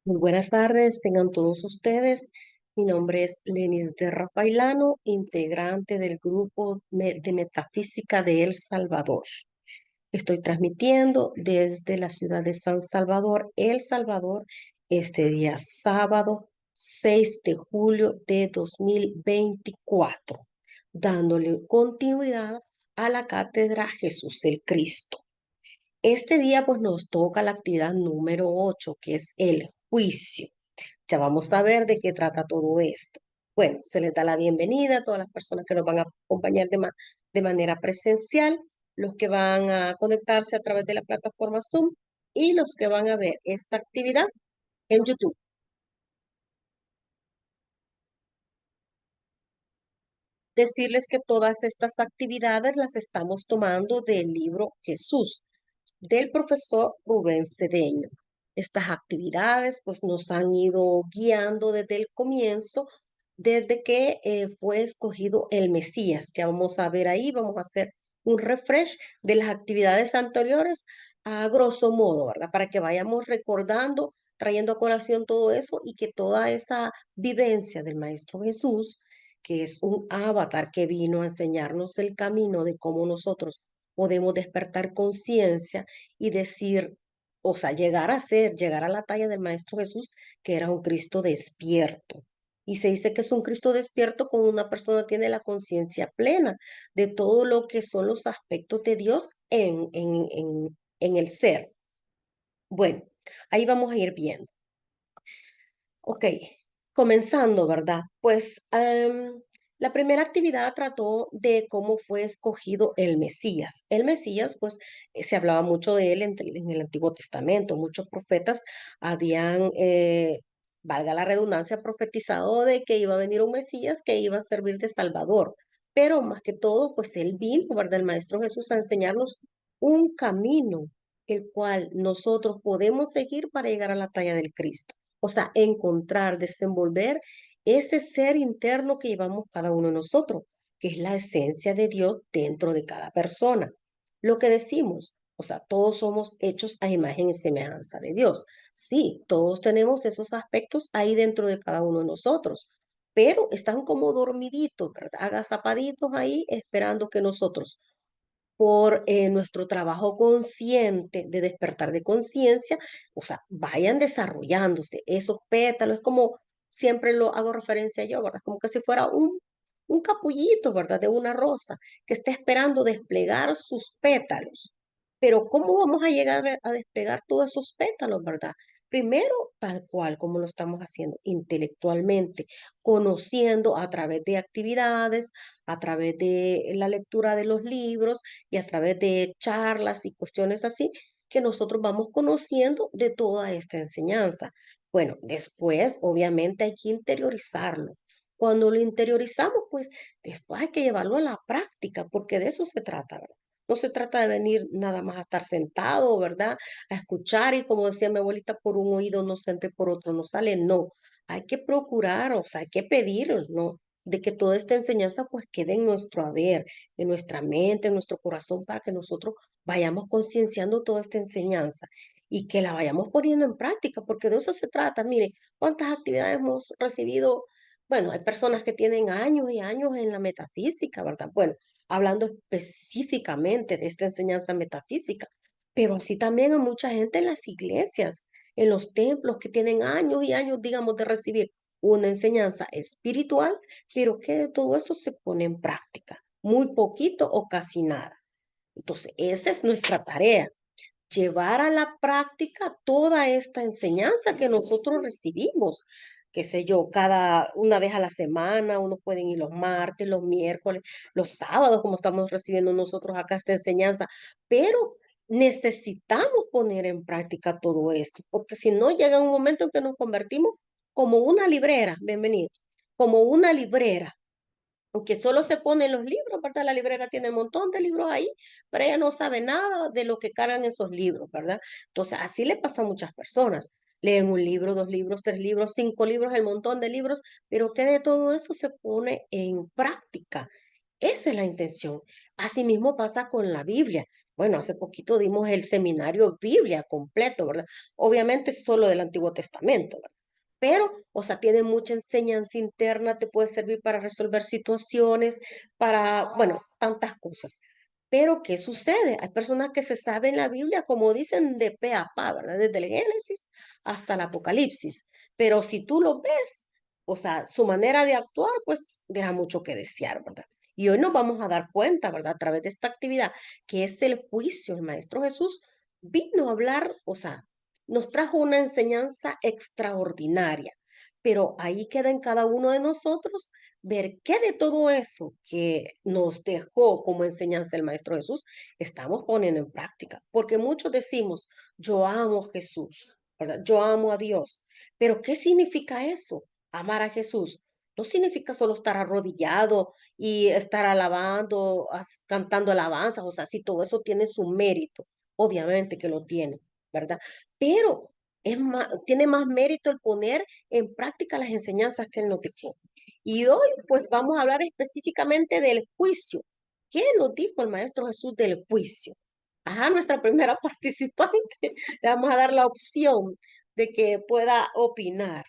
Muy buenas tardes, tengan todos ustedes. Mi nombre es Lenis de Rafailano, integrante del grupo de Metafísica de El Salvador. Estoy transmitiendo desde la ciudad de San Salvador, El Salvador, este día sábado 6 de julio de 2024, dándole continuidad a la cátedra Jesús el Cristo. Este día pues nos toca la actividad número 8, que es el juicio. Ya vamos a ver de qué trata todo esto. Bueno, se les da la bienvenida a todas las personas que nos van a acompañar de manera presencial, los que van a conectarse a través de la plataforma Zoom y los que van a ver esta actividad en YouTube. Decirles que todas estas actividades las estamos tomando del libro Jesús, del profesor Rubén Cedeño. Estas actividades pues nos han ido guiando desde el comienzo, desde que fue escogido el Mesías. Ya vamos a ver ahí, vamos a hacer un refresh de las actividades anteriores a grosso modo, ¿verdad? Para que vayamos recordando, trayendo a colación todo eso y que toda esa vivencia del Maestro Jesús, que es un avatar que vino a enseñarnos el camino de cómo nosotros podemos despertar conciencia y decir, o sea, llegar a la talla del Maestro Jesús, que era un Cristo despierto. Y se dice que es un Cristo despierto cuando una persona tiene la conciencia plena de todo lo que son los aspectos de Dios en el ser. Bueno, ahí vamos a ir viendo. Ok, comenzando, ¿verdad? Pues la primera actividad trató de cómo fue escogido el Mesías. El Mesías, pues se hablaba mucho de él en el Antiguo Testamento. Muchos profetas habían, valga la redundancia, profetizado de que iba a venir un Mesías que iba a servir de Salvador. Pero más que todo, pues él vino, ¿verdad? El Maestro Jesús a enseñarnos un camino, el cual nosotros podemos seguir para llegar a la talla del Cristo. O sea, encontrar, desenvolver ese ser interno que llevamos cada uno de nosotros, que es la esencia de Dios dentro de cada persona. Lo que decimos, o sea, todos somos hechos a imagen y semejanza de Dios. Sí, todos tenemos esos aspectos ahí dentro de cada uno de nosotros, pero están como dormiditos, ¿verdad? Agazapaditos ahí esperando que nosotros por nuestro trabajo consciente de despertar de conciencia, o sea, vayan desarrollándose esos pétalos, es como siempre lo hago referencia yo, ¿verdad? Como que si fuera un capullito, ¿verdad? De una rosa que está esperando desplegar sus pétalos. Pero ¿cómo vamos a llegar a desplegar todos esos pétalos, ¿verdad? Primero, tal cual como lo estamos haciendo intelectualmente, conociendo a través de actividades, a través de la lectura de los libros y a través de charlas y cuestiones así, que nosotros vamos conociendo de toda esta enseñanza. Bueno, después obviamente hay que interiorizarlo. Cuando lo interiorizamos, pues después hay que llevarlo a la práctica, porque de eso se trata, ¿verdad? No se trata de venir nada más a estar sentado, ¿verdad? A escuchar y como decía mi abuelita, por un oído no se entra, por otro no sale. No, hay que procurar, o sea, hay que pedir, ¿no? De que toda esta enseñanza pues quede en nuestro haber, en nuestra mente, en nuestro corazón, para que nosotros vayamos concienciando toda esta enseñanza y que la vayamos poniendo en práctica, porque de eso se trata. Mire, cuántas actividades hemos recibido. Bueno, hay personas que tienen años y años en la metafísica, ¿verdad? Bueno, hablando específicamente de esta enseñanza metafísica, pero así también hay mucha gente en las iglesias, en los templos que tienen años y años, digamos, de recibir una enseñanza espiritual, pero que de todo eso se pone en práctica, muy poquito o casi nada. Entonces, esa es nuestra tarea, llevar a la práctica toda esta enseñanza que nosotros recibimos, qué sé yo, cada una vez a la semana, unos pueden ir los martes, los miércoles, los sábados, como estamos recibiendo nosotros acá esta enseñanza, pero necesitamos poner en práctica todo esto, porque si no llega un momento en que nos convertimos como una librera, bienvenido, como una librera aunque solo se pone en los libros, ¿verdad? La librera tiene un montón de libros ahí, pero ella no sabe nada de lo que cargan esos libros, ¿verdad? Entonces, así le pasa a muchas personas. Leen un libro, dos libros, tres libros, cinco libros, el montón de libros, pero que de todo eso se pone en práctica. Esa es la intención. Asimismo pasa con la Biblia. Bueno, hace poquito dimos el seminario Biblia completo, ¿verdad? Obviamente solo del Antiguo Testamento, ¿verdad? Pero, o sea, tiene mucha enseñanza interna, te puede servir para resolver situaciones, para, bueno, tantas cosas. Pero, ¿qué sucede? Hay personas que se saben la Biblia, como dicen, de pe a pa, ¿verdad? Desde el Génesis hasta el Apocalipsis. Pero si tú lo ves, o sea, su manera de actuar, pues deja mucho que desear, ¿verdad? Y hoy nos vamos a dar cuenta, ¿verdad? A través de esta actividad, que es el juicio. El Maestro Jesús vino a hablar, o sea, nos trajo una enseñanza extraordinaria, pero ahí queda en cada uno de nosotros ver qué de todo eso que nos dejó como enseñanza el Maestro Jesús estamos poniendo en práctica, porque muchos decimos, yo amo a Jesús, ¿verdad? Yo amo a Dios, pero ¿qué significa eso? Amar a Jesús. No significa solo estar arrodillado y estar alabando, cantando alabanzas, o sea, si todo eso tiene su mérito, obviamente que lo tiene, ¿verdad? Pero tiene más mérito el poner en práctica las enseñanzas que él nos dejó. Y hoy, pues, vamos a hablar específicamente del juicio. ¿Qué nos dijo el Maestro Jesús del juicio? Ajá, nuestra primera participante, le vamos a dar la opción de que pueda opinar.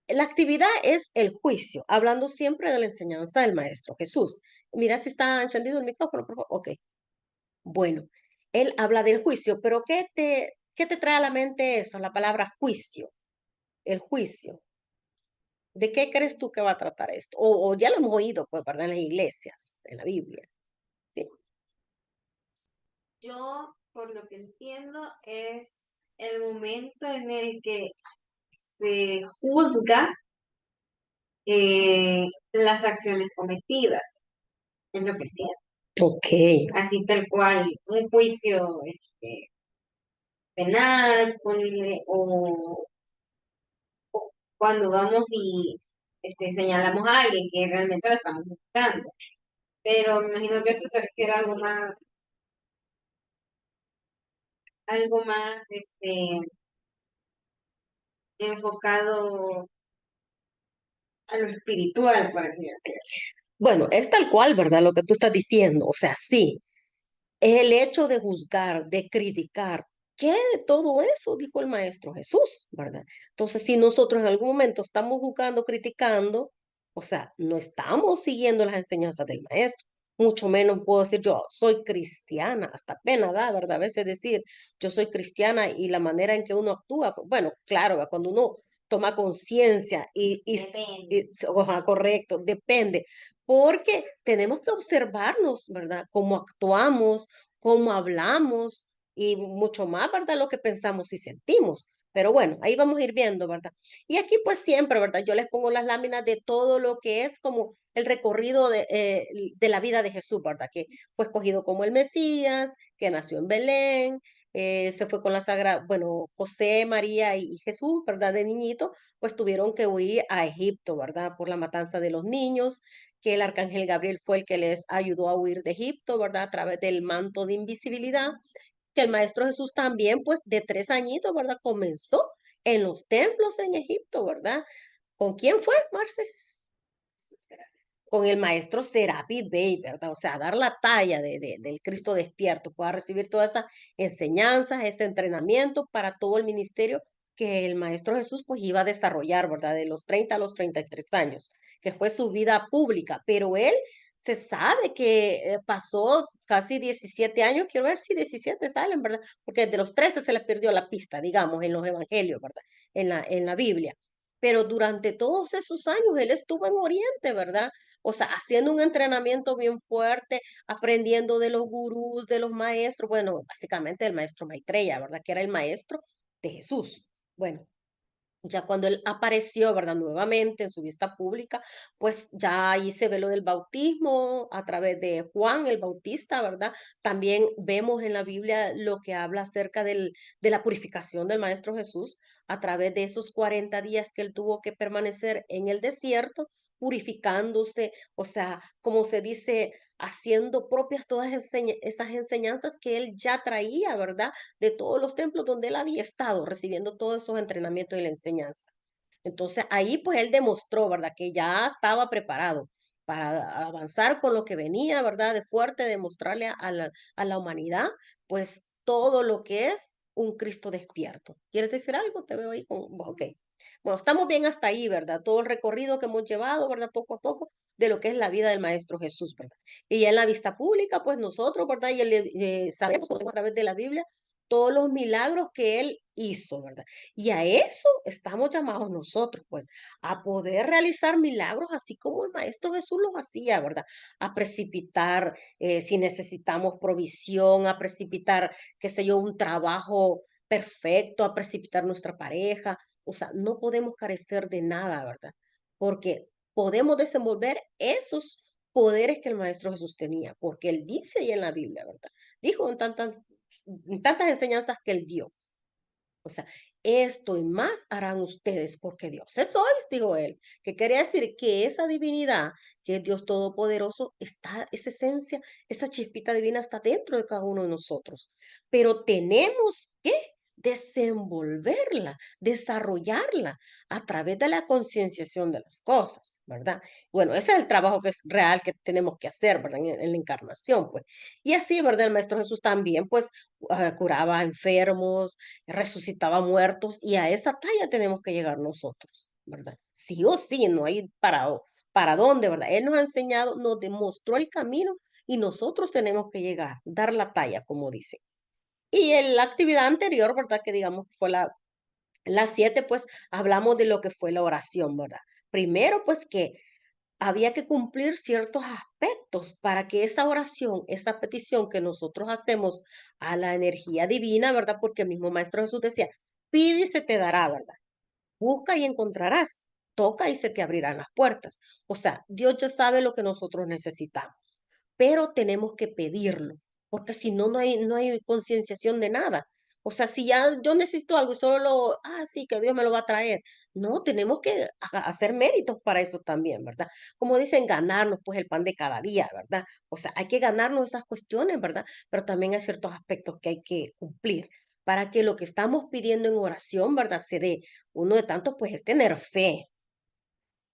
La actividad es el juicio, hablando siempre de la enseñanza del Maestro Jesús. Mira si está encendido el micrófono, por favor. Ok, bueno, él habla del juicio, pero qué te trae a la mente eso, la palabra juicio? El juicio. ¿De qué crees tú que va a tratar esto? O ya lo hemos oído, pues, ¿verdad? En las iglesias, en la Biblia. ¿Sí? Yo, por lo que entiendo, es el momento en el que se juzga las acciones cometidas, es lo que sea. Ok, Así tal cual, un juicio penal, o cuando vamos y señalamos a alguien que realmente lo estamos buscando. Pero me imagino que eso se refiere a algo más enfocado a lo espiritual, por así decirlo. bueno, es tal cual, ¿verdad? Lo que tú estás diciendo. O sea, sí, es el hecho de juzgar, de criticar. ¿Qué de todo eso dijo el Maestro Jesús, verdad? Entonces, si nosotros en algún momento estamos juzgando, criticando, o sea, no estamos siguiendo las enseñanzas del Maestro. Mucho menos puedo decir yo soy cristiana, hasta pena da, ¿verdad? A veces decir yo soy cristiana y la manera en que uno actúa, pues, bueno, claro, ¿verdad? Cuando uno toma conciencia Depende. ojalá, correcto, depende, porque tenemos que observarnos, ¿verdad? Cómo actuamos, cómo hablamos y mucho más, ¿verdad? Lo que pensamos y sentimos. Pero bueno, ahí vamos a ir viendo, ¿verdad? Y aquí pues siempre, ¿verdad? Yo les pongo las láminas de todo lo que es como el recorrido de la vida de Jesús, ¿verdad? Que fue escogido como el Mesías, que nació en Belén, se fue con la Sagrada, bueno, José, María y Jesús, ¿verdad? De niñito, pues tuvieron que huir a Egipto, ¿verdad? Por la matanza de los niños, que el arcángel Gabriel fue el que les ayudó a huir de Egipto, ¿verdad? A través del manto de invisibilidad, que el Maestro Jesús también, pues de 3 añitos, ¿verdad? Comenzó en los templos en Egipto, ¿verdad? ¿Con quién fue, Marce? Con el maestro Serapi Bey, ¿verdad? O sea, dar la talla del Cristo despierto, pueda recibir todas esas enseñanzas, ese entrenamiento para todo el ministerio que el maestro Jesús pues iba a desarrollar, ¿verdad? De los 30 a los 33 años, que fue su vida pública, pero él se sabe que pasó casi 17 años, quiero ver si 17 salen, ¿verdad? Porque de los 13 se les perdió la pista, digamos, en los evangelios, ¿verdad? En la Biblia. Pero durante todos esos años él estuvo en Oriente, ¿verdad? O sea, haciendo un entrenamiento bien fuerte, aprendiendo de los gurús, de los maestros, bueno, básicamente el maestro Maitreya, ¿verdad? Que era el maestro de Jesús. Bueno, ya cuando él apareció, ¿verdad? Nuevamente en su vista pública, pues ya ahí se ve lo del bautismo a través de Juan el Bautista, ¿verdad? También vemos en la Biblia lo que habla acerca de la purificación del Maestro Jesús a través de esos 40 días que él tuvo que permanecer en el desierto, purificándose, o sea, como se dice, haciendo propias todas esas enseñanzas que él ya traía, ¿verdad? De todos los templos donde él había estado recibiendo todos esos entrenamientos y la enseñanza. Entonces ahí pues él demostró, ¿verdad? Que ya estaba preparado. para avanzar con lo que venía, ¿verdad? De fuerte, de mostrarle a la humanidad, pues todo lo que es un Cristo despierto. ¿Quieres decir algo? Te veo ahí con, ok. Bueno, estamos bien hasta ahí, ¿verdad? Todo el recorrido que hemos llevado, ¿verdad? Poco a poco, de lo que es la vida del Maestro Jesús, ¿verdad? Y ya en la vista pública, pues nosotros, ¿verdad? Y sabemos, conocemos a través de la Biblia, todos los milagros que Él hizo, ¿verdad? Y a eso estamos llamados nosotros, pues, a poder realizar milagros así como el Maestro Jesús los hacía, ¿verdad? A precipitar, si necesitamos provisión, a precipitar, qué sé yo, un trabajo perfecto, a precipitar nuestra pareja. O sea, no podemos carecer de nada, ¿verdad? Porque podemos desenvolver esos poderes que el Maestro Jesús tenía, porque Él dice ahí en la Biblia, ¿verdad? Dijo en tantas enseñanzas que Él dio. O sea, esto y más harán ustedes porque dioses sois, dijo él, que quería decir que esa divinidad, que es Dios Todopoderoso, está, esa esencia, esa chispita divina está dentro de cada uno de nosotros. Pero tenemos que desenvolverla, desarrollarla a través de la concienciación de las cosas, ¿verdad? Bueno, ese es el trabajo que es real que tenemos que hacer, ¿verdad? En la encarnación, pues. Y así, ¿verdad? El Maestro Jesús también, pues, curaba enfermos, resucitaba muertos y a esa talla tenemos que llegar nosotros, ¿verdad? Sí o sí, no hay para dónde, ¿verdad? Él nos ha enseñado, nos demostró el camino y nosotros tenemos que llegar, dar la talla, como dice. Y en la actividad anterior, ¿verdad? Que digamos fue la 7, pues hablamos de lo que fue la oración, ¿verdad? Primero, pues que había que cumplir ciertos aspectos para que esa oración, esa petición que nosotros hacemos a la energía divina, ¿verdad? Porque el mismo Maestro Jesús decía, pide y se te dará, ¿verdad? Busca y encontrarás, toca y se te abrirán las puertas. O sea, Dios ya sabe lo que nosotros necesitamos, pero tenemos que pedirlo, porque si no, no hay concienciación de nada. O sea, si ya yo necesito algo y solo sí, que Dios me lo va a traer. No, tenemos que hacer méritos para eso también, ¿verdad? Como dicen, ganarnos pues el pan de cada día, ¿verdad? O sea, hay que ganarnos esas cuestiones, ¿verdad? Pero también hay ciertos aspectos que hay que cumplir para que lo que estamos pidiendo en oración, ¿verdad? Se dé. Uno de tantos, pues, es tener fe,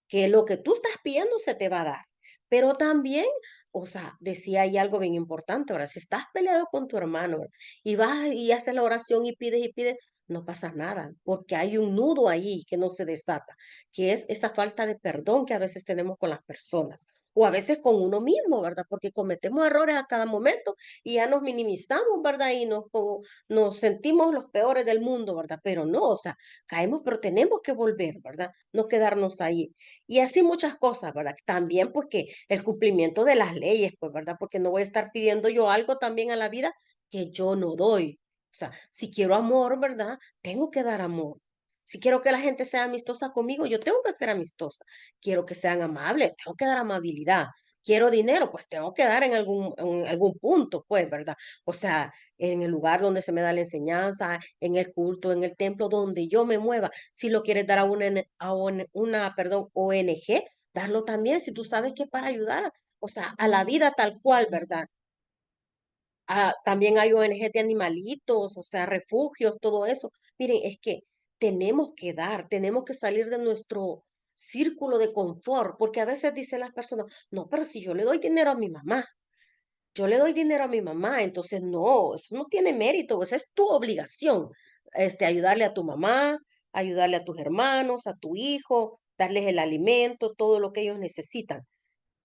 que lo que tú estás pidiendo se te va a dar. Pero también, o sea, decía ahí algo bien importante, ahora, si estás peleado con tu hermano y vas y haces la oración y pides, no pasa nada, porque hay un nudo ahí que no se desata, que es esa falta de perdón que a veces tenemos con las personas o a veces con uno mismo, ¿verdad? Porque cometemos errores a cada momento y ya nos minimizamos, ¿verdad? Y nos sentimos los peores del mundo, ¿verdad? Pero no, o sea, caemos, pero tenemos que volver, ¿verdad? No quedarnos ahí. Y así muchas cosas, ¿verdad? También pues que el cumplimiento de las leyes, pues, ¿verdad? Porque no voy a estar pidiendo yo algo también a la vida que yo no doy. O sea, si quiero amor, ¿verdad? Tengo que dar amor. Si quiero que la gente sea amistosa conmigo, yo tengo que ser amistosa. Quiero que sean amables, tengo que dar amabilidad. Quiero dinero, pues tengo que dar en algún punto, pues, ¿verdad? O sea, en el lugar donde se me da la enseñanza, en el culto, en el templo, donde yo me mueva. Si lo quieres dar a perdón, ONG, darlo también, si tú sabes que es para ayudar, o sea, a la vida tal cual, ¿verdad? También hay ONG de animalitos, o sea, refugios, todo eso. Miren, es que tenemos que dar, tenemos que salir de nuestro círculo de confort, porque a veces dicen las personas, no, pero si yo le doy dinero a mi mamá, yo le doy dinero a mi mamá, entonces no, eso no tiene mérito, esa es tu obligación, ayudarle a tu mamá, ayudarle a tus hermanos, a tu hijo, darles el alimento, todo lo que ellos necesitan.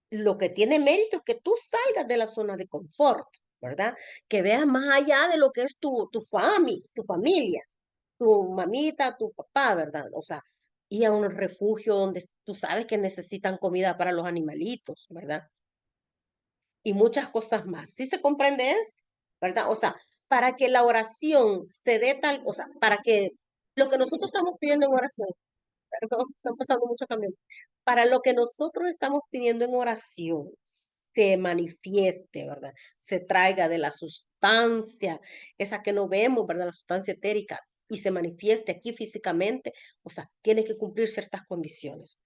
Lo que tiene mérito es que tú salgas de la zona de confort, ¿verdad? Que veas más allá de lo que es tu familia, tu mamita, tu papá, ¿verdad? O sea, ir a un refugio donde tú sabes que necesitan comida para los animalitos, ¿verdad? Y muchas cosas más. ¿Sí se comprende esto? ¿Verdad? O sea, para que la oración se dé tal, o sea, para que lo que nosotros estamos pidiendo en oración, perdón, están pasando mucho también, para lo que nosotros estamos pidiendo en oración se manifieste, ¿verdad? Se traiga de la sustancia, esa que no vemos, ¿verdad? La sustancia etérica, y se manifieste aquí físicamente, o sea, tiene que cumplir ciertas condiciones.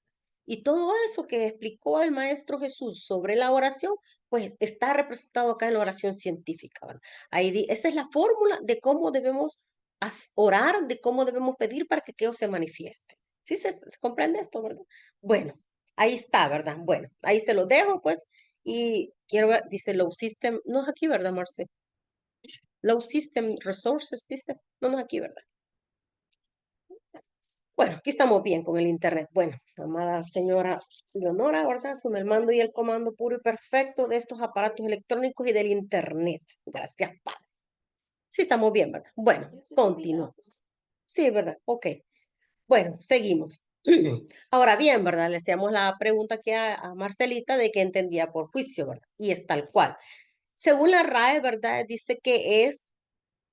Y todo eso que explicó el Maestro Jesús sobre la oración, pues está representado acá en la oración científica, ¿verdad? Esa es la fórmula de cómo debemos orar, de cómo debemos pedir para que aquello se manifieste. ¿Sí se comprende esto, verdad? Bueno, Ahí está, ¿verdad? Bueno, ahí se lo dejo, pues, y quiero ver, dice Low System, no es aquí, ¿verdad, Marce? Low System Resources, dice, no, no es aquí, ¿verdad? Bueno, aquí estamos bien con el Internet. Bueno, amada señora Leonora, ¿verdad? Con el mando y el comando puro y perfecto de estos aparatos electrónicos y del Internet. Gracias, Padre. Sí, estamos bien, ¿verdad? Bueno, continuamos. Sí, ¿verdad? Ok. Bueno, seguimos. Ahora bien, ¿verdad? Le hacíamos la pregunta aquí a Marcelita de qué entendía por juicio, ¿verdad? Y es tal cual. Según la RAE, ¿verdad? Dice que es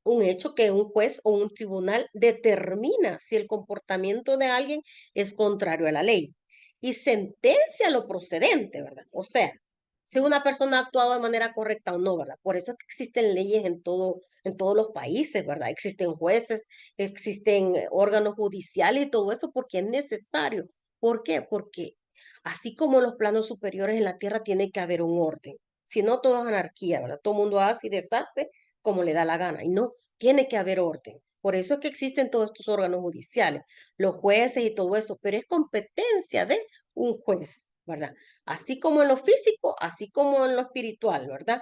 un hecho que un juez o un tribunal determina si el comportamiento de alguien es contrario a la ley y sentencia lo procedente, ¿verdad? O sea, si una persona ha actuado de manera correcta o no, ¿verdad? Por eso es que existen leyes en todos los países, ¿verdad? Existen jueces, existen órganos judiciales y todo eso porque es necesario. ¿Por qué? Porque así como los planos superiores en la tierra tiene que haber un orden. Si no, todo es anarquía, ¿verdad? Todo el mundo hace y deshace como le da la gana. Y no, tiene que haber orden. Por eso es que existen todos estos órganos judiciales, los jueces y todo eso, pero es competencia de un juez, ¿verdad? Así como en lo físico, así como en lo espiritual, ¿verdad?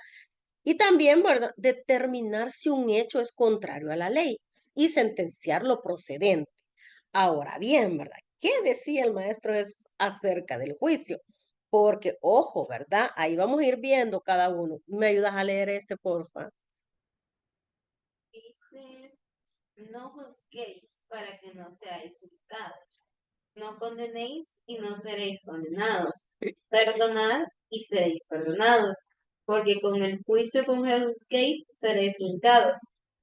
Y también, ¿verdad? Determinar si un hecho es contrario a la ley y sentenciar lo procedente. Ahora bien, ¿verdad? ¿Qué decía el maestro Jesús acerca del juicio? Porque, ojo, ¿verdad? Ahí vamos a ir viendo cada uno. ¿Me ayudas a leer este, porfa? Dice, no juzguéis para que no seáis juzgados. No condenéis y no seréis condenados. Perdonad y seréis perdonados. Porque con el juicio con que juzguéis seréis juzgados.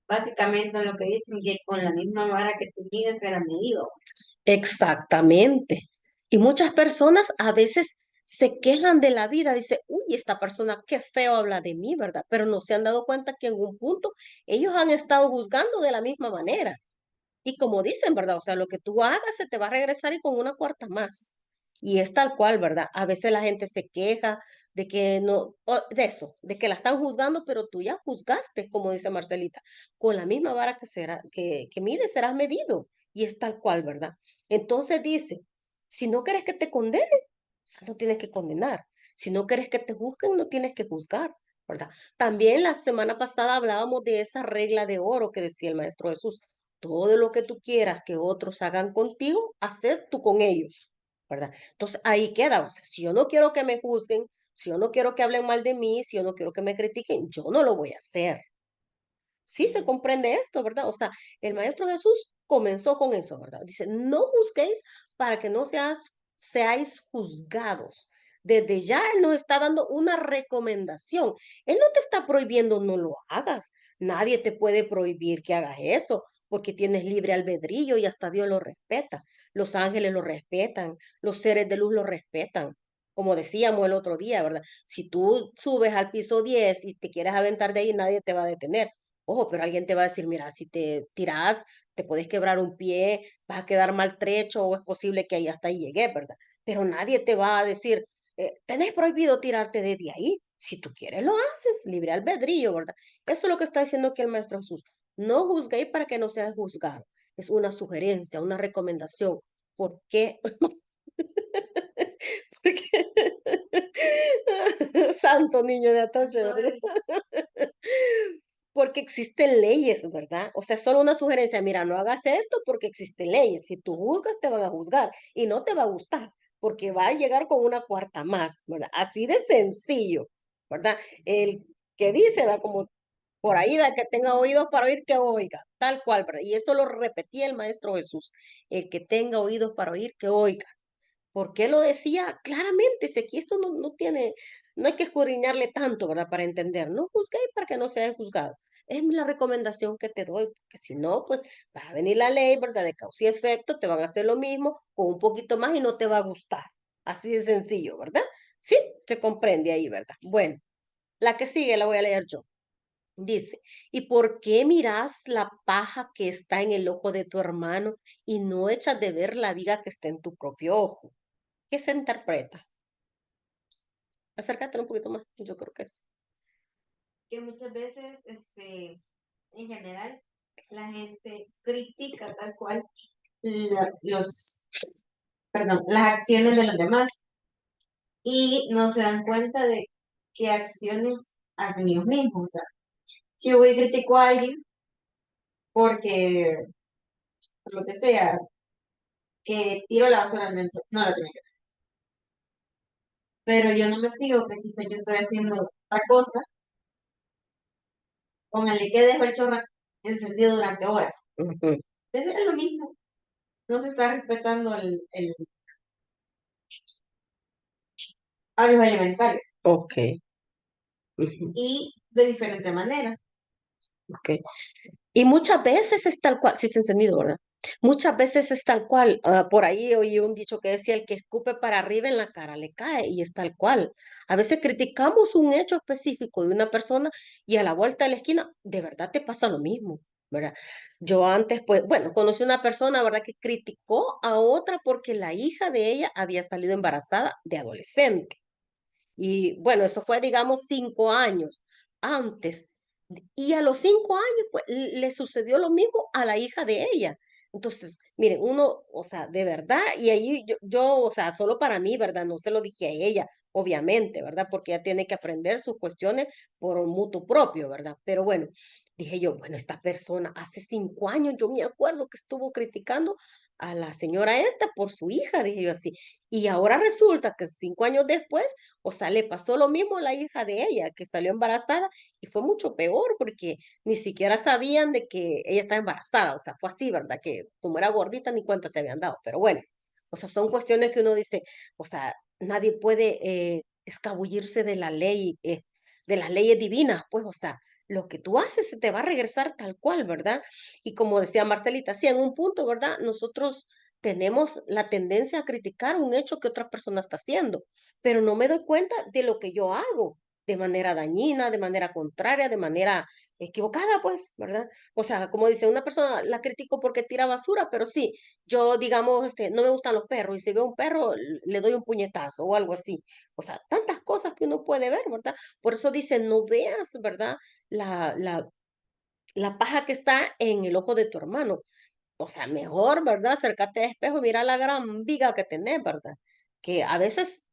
Básicamente lo que dicen que con la misma vara que tú mides será medido. Exactamente. Y muchas personas a veces se quejan de la vida, dice, uy, esta persona qué feo habla de mí, ¿verdad? Pero no se han dado cuenta que en un punto ellos han estado juzgando de la misma manera. Y como dicen, ¿verdad? O sea, lo que tú hagas se te va a regresar y con una cuarta más. Y es tal cual, ¿verdad? A veces la gente se queja de que no, de eso, de que la están juzgando, pero tú ya juzgaste, como dice Marcelita, con la misma vara que será, que mides serás medido. Y es tal cual, ¿verdad? Entonces dice, si no quieres que te condenen, o sea, no tienes que condenar. Si no quieres que te juzguen, no tienes que juzgar, ¿verdad? También la semana pasada hablábamos de esa regla de oro que decía el Maestro Jesús. Todo lo que tú quieras que otros hagan contigo, haced tú con ellos, ¿verdad? Entonces ahí queda, o sea, si yo no quiero que me juzguen, si yo no quiero que hablen mal de mí, si yo no quiero que me critiquen, yo no lo voy a hacer. Sí se comprende esto, ¿verdad? O sea, el Maestro Jesús comenzó con eso, ¿verdad? Dice, no juzguéis para que no seáis juzgados. Desde ya Él nos está dando una recomendación. Él no te está prohibiendo no lo hagas. Nadie te puede prohibir que hagas eso, porque tienes libre albedrío y hasta Dios lo respeta. Los ángeles lo respetan, los seres de luz lo respetan. Como decíamos el otro día, ¿verdad? Si tú subes al piso 10 y te quieres aventar de ahí, nadie te va a detener. Ojo, pero alguien te va a decir, mira, si te tiras, te puedes quebrar un pie, vas a quedar maltrecho o es posible que ahí hasta ahí llegue, ¿verdad? Pero nadie te va a decir, tenés prohibido tirarte desde ahí. Si tú quieres, lo haces, libre albedrío, ¿verdad? Eso es lo que está diciendo aquí el Maestro Jesús. No juzguéis para que no seas juzgado. Es una sugerencia, una recomendación. ¿Por qué? Porque santo niño de Atoche, ¿verdad? Porque existen leyes, ¿verdad? O sea, es solo una sugerencia, mira, no hagas esto porque existen leyes. Si tú juzgas, te van a juzgar y no te va a gustar, porque va a llegar con una cuarta más, ¿verdad? Así de sencillo, ¿verdad? El que dice, va como por ahí, da que tenga oídos para oír, que oiga, tal cual, ¿verdad? Y eso lo repetía el Maestro Jesús, el que tenga oídos para oír, que oiga. Porque lo decía claramente, si aquí esto no tiene, no hay que escudriñarle tanto, ¿verdad? Para entender, no juzguéis para que no seáis juzgados. Es la recomendación que te doy, porque si no, pues va a venir la ley, ¿verdad? De causa y efecto, te van a hacer lo mismo con un poquito más y no te va a gustar. Así de sencillo, ¿verdad? Sí, se comprende ahí, ¿verdad? Bueno, la que sigue la voy a leer yo. Dice, ¿y por qué miras la paja que está en el ojo de tu hermano y no echas de ver la viga que está en tu propio ojo? ¿Qué se interpreta? Acércate un poquito más, yo creo que es. Que muchas veces, en general, la gente critica tal cual los, perdón, las acciones de los demás. y no se dan cuenta de qué acciones hacen ellos mismos. O sea, si yo voy y critico a alguien porque, por lo que sea, que tiro la basura dentro, no la tiene que hacer. Pero yo no me fijo que quizá yo estoy haciendo otra cosa, póngale que dejo el chorro encendido durante horas. Ujú. Entonces es lo mismo, no se está respetando a los elementales Ok. Ujú. y de diferente manera. Ok. Y muchas veces es tal cual, sí está encendido, ¿verdad? Muchas veces es tal cual. Por ahí oí un dicho que decía, el que escupe para arriba en la cara le cae, y es tal cual. A veces criticamos un hecho específico de una persona y a la vuelta de la esquina, de verdad te pasa lo mismo, ¿verdad? Yo antes, pues, bueno, conocí una persona, ¿verdad?, que criticó a otra porque la hija de ella había salido embarazada de adolescente. Y bueno, eso fue, digamos, 5 años antes. Y a los 5 años, pues, le sucedió lo mismo a la hija de ella. Entonces, miren, uno, o sea, de verdad, y ahí o sea, solo para mí, ¿verdad? No se lo dije a ella, obviamente, ¿verdad? Porque ella tiene que aprender sus cuestiones por un mutuo propio, ¿verdad? Pero bueno, dije yo, bueno, esta persona hace 5 años, yo me acuerdo que estuvo criticando a la señora esta por su hija, dije yo así. Y ahora resulta que 5 años después, o sea, le pasó lo mismo a la hija de ella, que salió embarazada y fue mucho peor porque ni siquiera sabían de que ella estaba embarazada. O sea, fue así, ¿verdad? Que como era gordita ni cuenta se habían dado. Pero bueno, o sea, son cuestiones que uno dice, o sea, nadie puede escabullirse de las leyes divinas, pues, o sea, lo que tú haces se te va a regresar tal cual, ¿verdad? Y como decía Marcelita, sí, en un punto, ¿verdad? Nosotros tenemos la tendencia a criticar un hecho que otra persona está haciendo, pero no me doy cuenta de lo que yo hago de manera dañina, de manera contraria, de manera equivocada, pues, ¿verdad? O sea, como dice una persona, la critico porque tira basura, pero sí, yo, digamos, no me gustan los perros y si veo un perro, le doy un puñetazo o algo así. O sea, tantas cosas que uno puede ver, ¿verdad? Por eso dice, no veas, ¿verdad? La, la, la paja que está en el ojo de tu hermano. O sea, mejor, ¿verdad? Acércate al espejo y mira la gran viga que tenés, ¿verdad? Que a veces,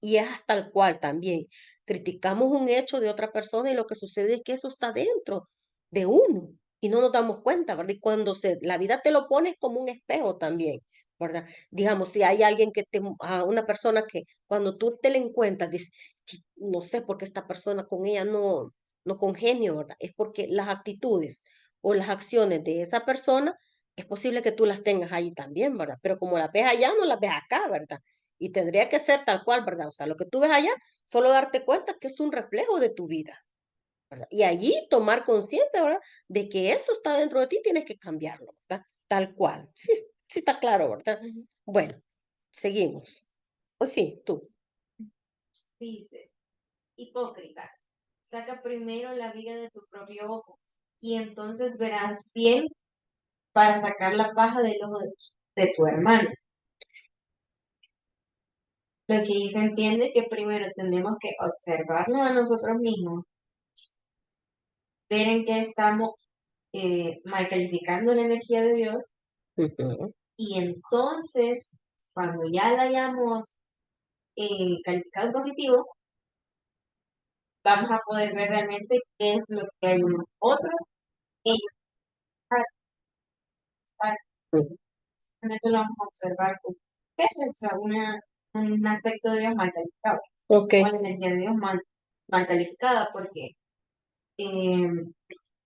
y es hasta el cual también, criticamos un hecho de otra persona y lo que sucede es que eso está dentro de uno y no nos damos cuenta, ¿verdad? Y cuando la vida te lo pone como un espejo también, ¿verdad? Digamos, si hay alguien a una persona que cuando tú te le encuentras, dices, no sé por qué esta persona con ella no congenio, ¿verdad? Es porque las actitudes o las acciones de esa persona es posible que tú las tengas ahí también, ¿verdad? Pero como las ves allá, no las ves acá, ¿verdad? Y tendría que ser tal cual, ¿verdad? O sea, lo que tú ves allá, solo darte cuenta que es un reflejo de tu vida, ¿verdad? Y allí tomar conciencia, ¿verdad? De que eso está dentro de ti, tienes que cambiarlo, ¿verdad? Tal cual. Sí, sí está claro, ¿verdad? Ujú. Bueno, seguimos. Pues sí, tú. Dice, hipócrita, saca primero la viga de tu propio ojo y entonces verás bien para sacar la paja del ojo de tu hermano. Lo que ahí se entiende es que primero tenemos que observarnos a nosotros mismos, ver en qué estamos mal calificando la energía de Dios Ujú. y entonces, cuando ya la hayamos calificado en positivo, vamos a poder ver realmente qué es lo que hay en nosotros y Ujú. realmente lo vamos a observar como ¿qué es? O sea, un aspecto de Dios mal calificado Ok. o la energía de Dios mal calificada, porque eh,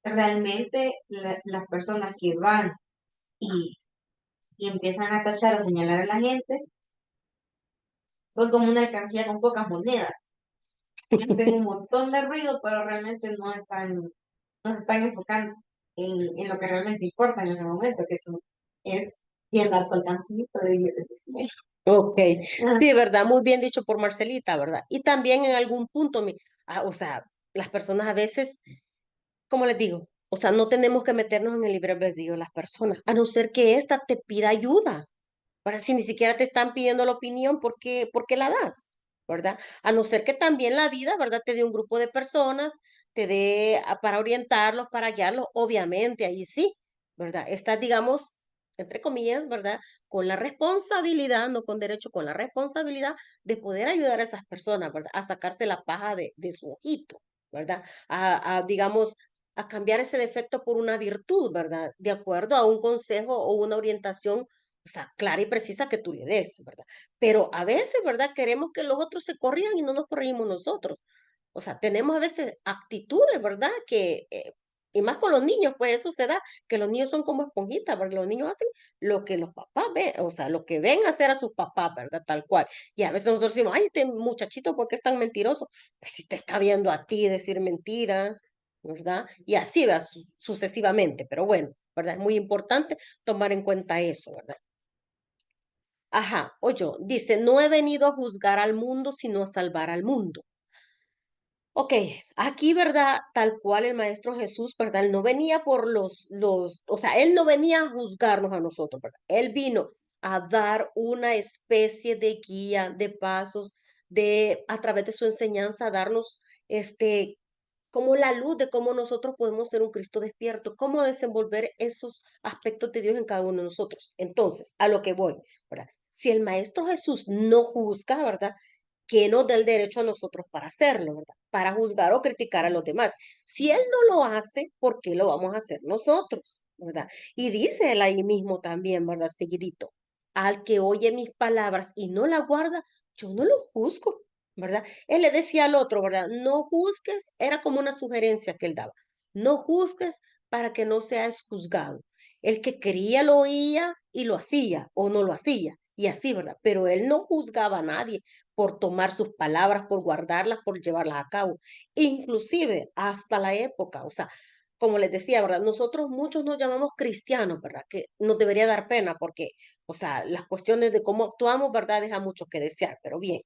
realmente las personas que van y, y empiezan a tachar o señalar a la gente son como una alcancía con pocas monedas. Hacen un montón de ruido, pero realmente no se están enfocando en lo que realmente importa en ese momento, que eso es llenar su alcancito de billetes de 100. Ok, Ajá. sí, ¿verdad? Muy bien dicho por Marcelita, ¿verdad? Y también en algún punto, o sea, las personas a veces, como les digo, o sea, no tenemos que meternos en el libre albedrío de las personas, a no ser que ésta te pida ayuda. Ahora, si ni siquiera te están pidiendo la opinión, ¿por qué la das? ¿Verdad? A no ser que también la vida, ¿verdad? Te dé un grupo de personas, te dé para orientarlos, para guiarlos, obviamente, ahí sí, ¿verdad? Estás, digamos, entre comillas, ¿verdad? Con la responsabilidad, no con derecho, con la responsabilidad de poder ayudar a esas personas, ¿verdad? A sacarse la paja de su ojito, ¿verdad? Digamos, a cambiar ese defecto por una virtud, ¿verdad? De acuerdo a un consejo o una orientación, o sea, clara y precisa que tú le des, ¿verdad? Pero a veces, ¿verdad? Queremos que los otros se corrijan y no nos corregimos nosotros. O sea, tenemos a veces actitudes, ¿verdad? Y más con los niños, pues eso se da, que los niños son como esponjitas, porque los niños hacen lo que los papás ven, o sea, lo que ven hacer a sus papás, ¿verdad? Tal cual. Y a veces nosotros decimos, ay, este muchachito, ¿por qué es tan mentiroso? Pues si te está viendo a ti decir mentiras, ¿verdad? Y así va sucesivamente, pero bueno, ¿verdad? Es muy importante tomar en cuenta eso, ¿verdad? Ajá, oye, dice, no he venido a juzgar al mundo, sino a salvar al mundo. Ok, aquí, ¿verdad? Tal cual el Maestro Jesús, ¿verdad? Él no venía por o sea, él no venía a juzgarnos a nosotros, ¿verdad? Él vino a dar una especie de guía, de pasos, a través de su enseñanza, darnos, como la luz de cómo nosotros podemos ser un Cristo despierto, cómo desenvolver esos aspectos de Dios en cada uno de nosotros. Entonces, a lo que voy, ¿verdad? Si el Maestro Jesús no juzga, ¿verdad? Que nos da el derecho a nosotros para hacerlo, ¿verdad? Para juzgar o criticar a los demás. Si Él no lo hace, ¿por qué lo vamos a hacer nosotros? ¿Verdad? Y dice Él ahí mismo también, ¿verdad? Seguidito, al que oye mis palabras y no la guarda, yo no lo juzgo, ¿verdad? Él le decía al otro, ¿verdad? No juzgues, era como una sugerencia que él daba. No juzgues para que no seas juzgado. El que quería lo oía y lo hacía o no lo hacía. Y así, ¿verdad? Pero él no juzgaba a nadie por tomar sus palabras, por guardarlas, por llevarlas a cabo. Inclusive hasta la época, o sea, como les decía, ¿verdad? Nosotros muchos nos llamamos cristianos, ¿verdad? Que nos debería dar pena porque, o sea, las cuestiones de cómo actuamos, ¿verdad? Deja mucho que desear, pero bien.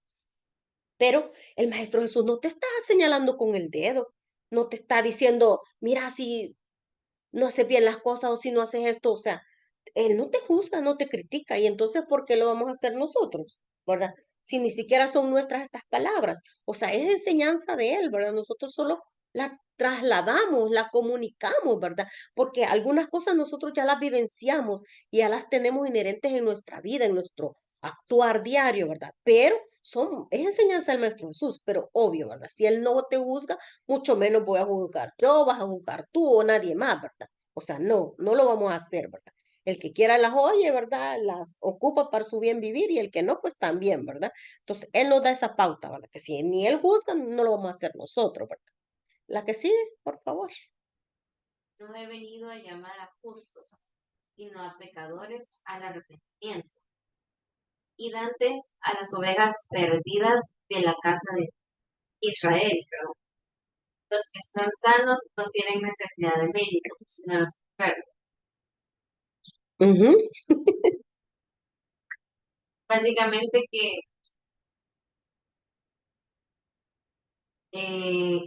Pero el Maestro Jesús no te está señalando con el dedo, no te está diciendo, mira, si no haces bien las cosas o si no haces esto, o sea, Él no te juzga, no te critica, y entonces, ¿por qué lo vamos a hacer nosotros? ¿Verdad? Si ni siquiera son nuestras estas palabras, o sea, es enseñanza de Él, ¿verdad? Nosotros solo la trasladamos, la comunicamos, ¿verdad? Porque algunas cosas nosotros ya las vivenciamos y ya las tenemos inherentes en nuestra vida, en nuestro actuar diario, ¿verdad? Pero es enseñanza del Maestro Jesús, pero obvio, ¿verdad? Si Él no te juzga, mucho menos voy a juzgar yo, vas a juzgar tú o nadie más, ¿verdad? O sea, no, no lo vamos a hacer, ¿verdad? El que quiera las oye, ¿verdad? Las ocupa para su bien vivir y el que no, pues también, ¿verdad? Entonces, Él nos da esa pauta, ¿verdad? Que si ni Él juzga, no lo vamos a hacer nosotros, ¿verdad? La que sigue, por favor. No he venido a llamar a justos, sino a pecadores al arrepentimiento. Y dantes a las ovejas perdidas de la casa de Israel, perdón. Los que están sanos no tienen necesidad de médico, sino los enfermos. Ujú. Básicamente que, eh,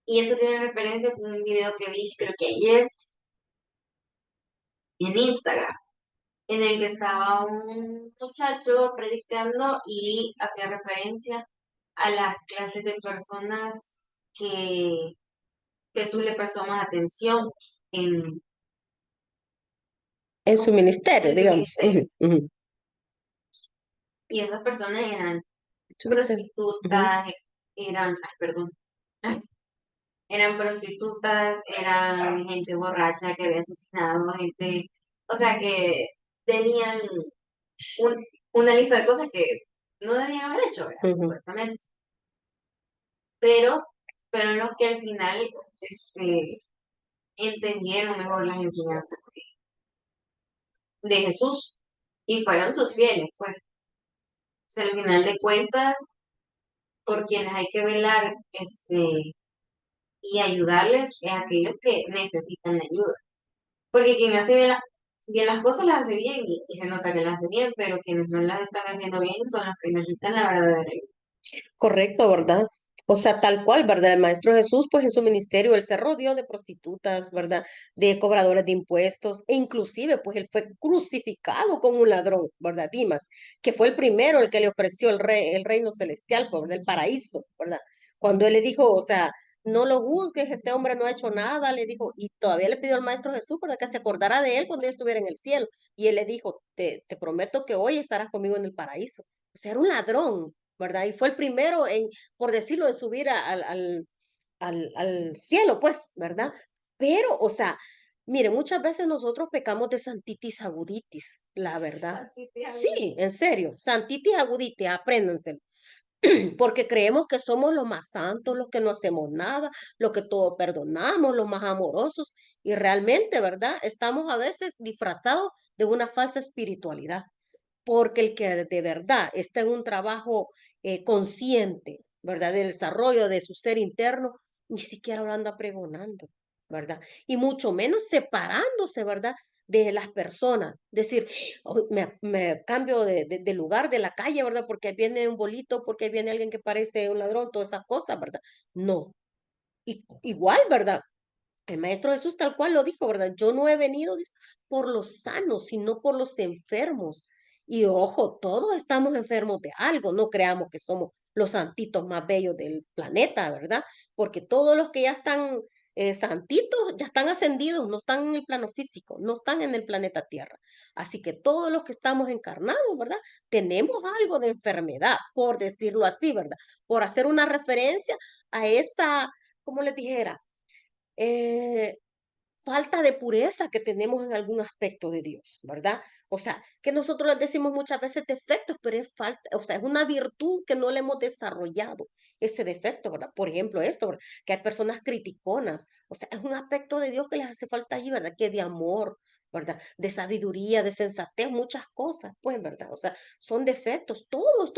y eso tiene referencia con un video que vi, creo que ayer, en Instagram, en el que estaba un muchacho predicando y hacía referencia a las clases de personas que Jesús le prestó más atención en, En su ministerio, en su digamos. ministerio. Ujú, ujú. Y esas personas eran Su ministerio. Ujú. prostitutas, eran, ay, perdón, eran prostitutas, eran gente borracha que había asesinado, gente, o sea, que tenían un- una lista de cosas que no debían haber hecho, ¿verdad? Ujú. Supuestamente. Pero, pero en los que al final, entendieron mejor las enseñanzas de Jesús y fueron sus fieles, pues. O sea, al final de cuentas, por quienes hay que velar, y ayudarles es aquellos que necesitan la ayuda. Porque quien hace bien las cosas las hace bien y se nota que las hace bien, pero quienes no las están haciendo bien son los que necesitan la verdadera ayuda. Correcto, ¿verdad? O sea, tal cual, ¿verdad? El Maestro Jesús, pues en su ministerio, él se rodeó de prostitutas, ¿verdad? De cobradores de impuestos, e inclusive, pues él fue crucificado como un ladrón, ¿verdad? Dimas, que fue el primero el que le ofreció el reino celestial, pues, ¿verdad? El paraíso, ¿verdad? Cuando él le dijo, o sea, no lo juzgues, este hombre no ha hecho nada, le dijo, y todavía le pidió al Maestro Jesús para que se acordara de él cuando él estuviera en el cielo. Y él le dijo, te prometo que hoy estarás conmigo en el paraíso. O sea, era un ladrón, ¿verdad? Y fue el primero en, por decirlo, en subir al cielo, pues, ¿verdad? Pero, o sea, mire, muchas veces nosotros pecamos de santitis aguditis, la verdad. Sí, en serio, santitis aguditis, apréndanselo. Porque creemos que somos los más santos, los que no hacemos nada, los que todo perdonamos, los más amorosos, y realmente, ¿verdad? Estamos a veces disfrazados de una falsa espiritualidad, porque el que de verdad está en un trabajo consciente, ¿verdad? Del desarrollo de su ser interno, ni siquiera lo anda pregonando, ¿verdad? Y mucho menos separándose, ¿verdad? De las personas, decir, "Hoy me cambio de lugar, de la calle, ¿verdad? Porque ahí viene un bolito, porque ahí viene alguien que parece un ladrón, todas esas cosas, ¿verdad? No, igual, ¿verdad? El Maestro Jesús tal cual lo dijo, ¿verdad? Yo no he venido dice, por los sanos, sino por los enfermos. Y ojo, todos estamos enfermos de algo, no creamos que somos los santitos más bellos del planeta, ¿verdad? Porque todos los que ya están santitos, ya están ascendidos, no están en el plano físico, no están en el planeta Tierra. Así que todos los que estamos encarnados, ¿verdad? Tenemos algo de enfermedad, por decirlo así, ¿verdad? Por hacer una referencia a esa, como les dijera, eh, falta de pureza que tenemos en algún aspecto de Dios, ¿verdad? O sea, que nosotros les decimos muchas veces defectos, pero es falta, o sea, es una virtud que no le hemos desarrollado, ese defecto, ¿verdad? Por ejemplo, esto, ¿verdad? Que hay personas criticonas, o sea, es un aspecto de Dios que les hace falta allí, ¿verdad? Que de amor, ¿verdad? De sabiduría, de sensatez, muchas cosas, pues, ¿verdad? O sea, son defectos, todos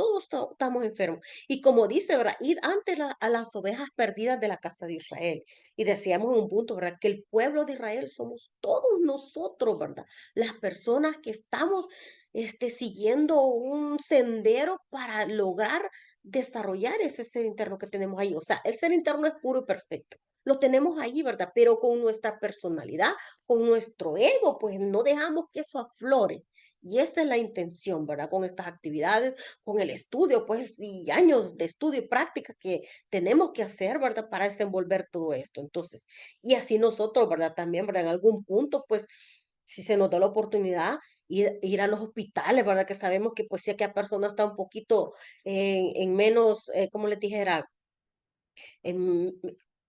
estamos enfermos. Y como dice, ¿verdad? Ir ante a las ovejas perdidas de la casa de Israel. Y decíamos en un punto, ¿verdad? Que el pueblo de Israel somos todos nosotros, ¿verdad? Las personas que estamos siguiendo un sendero para lograr desarrollar ese ser interno que tenemos ahí. O sea, el ser interno es puro y perfecto. Lo tenemos ahí, ¿verdad? Pero con nuestra personalidad, con nuestro ego, pues no dejamos que eso aflore. Y esa es la intención, ¿verdad? Con estas actividades, con el estudio, pues, y años de estudio y práctica que tenemos que hacer, ¿verdad? Para desenvolver todo esto. Entonces, y así nosotros, ¿verdad? También, ¿verdad? En algún punto, pues, si se nos da la oportunidad, ir a los hospitales, ¿verdad? Que sabemos que, pues, si aquella persona está un poquito en menos, como les dijera, en,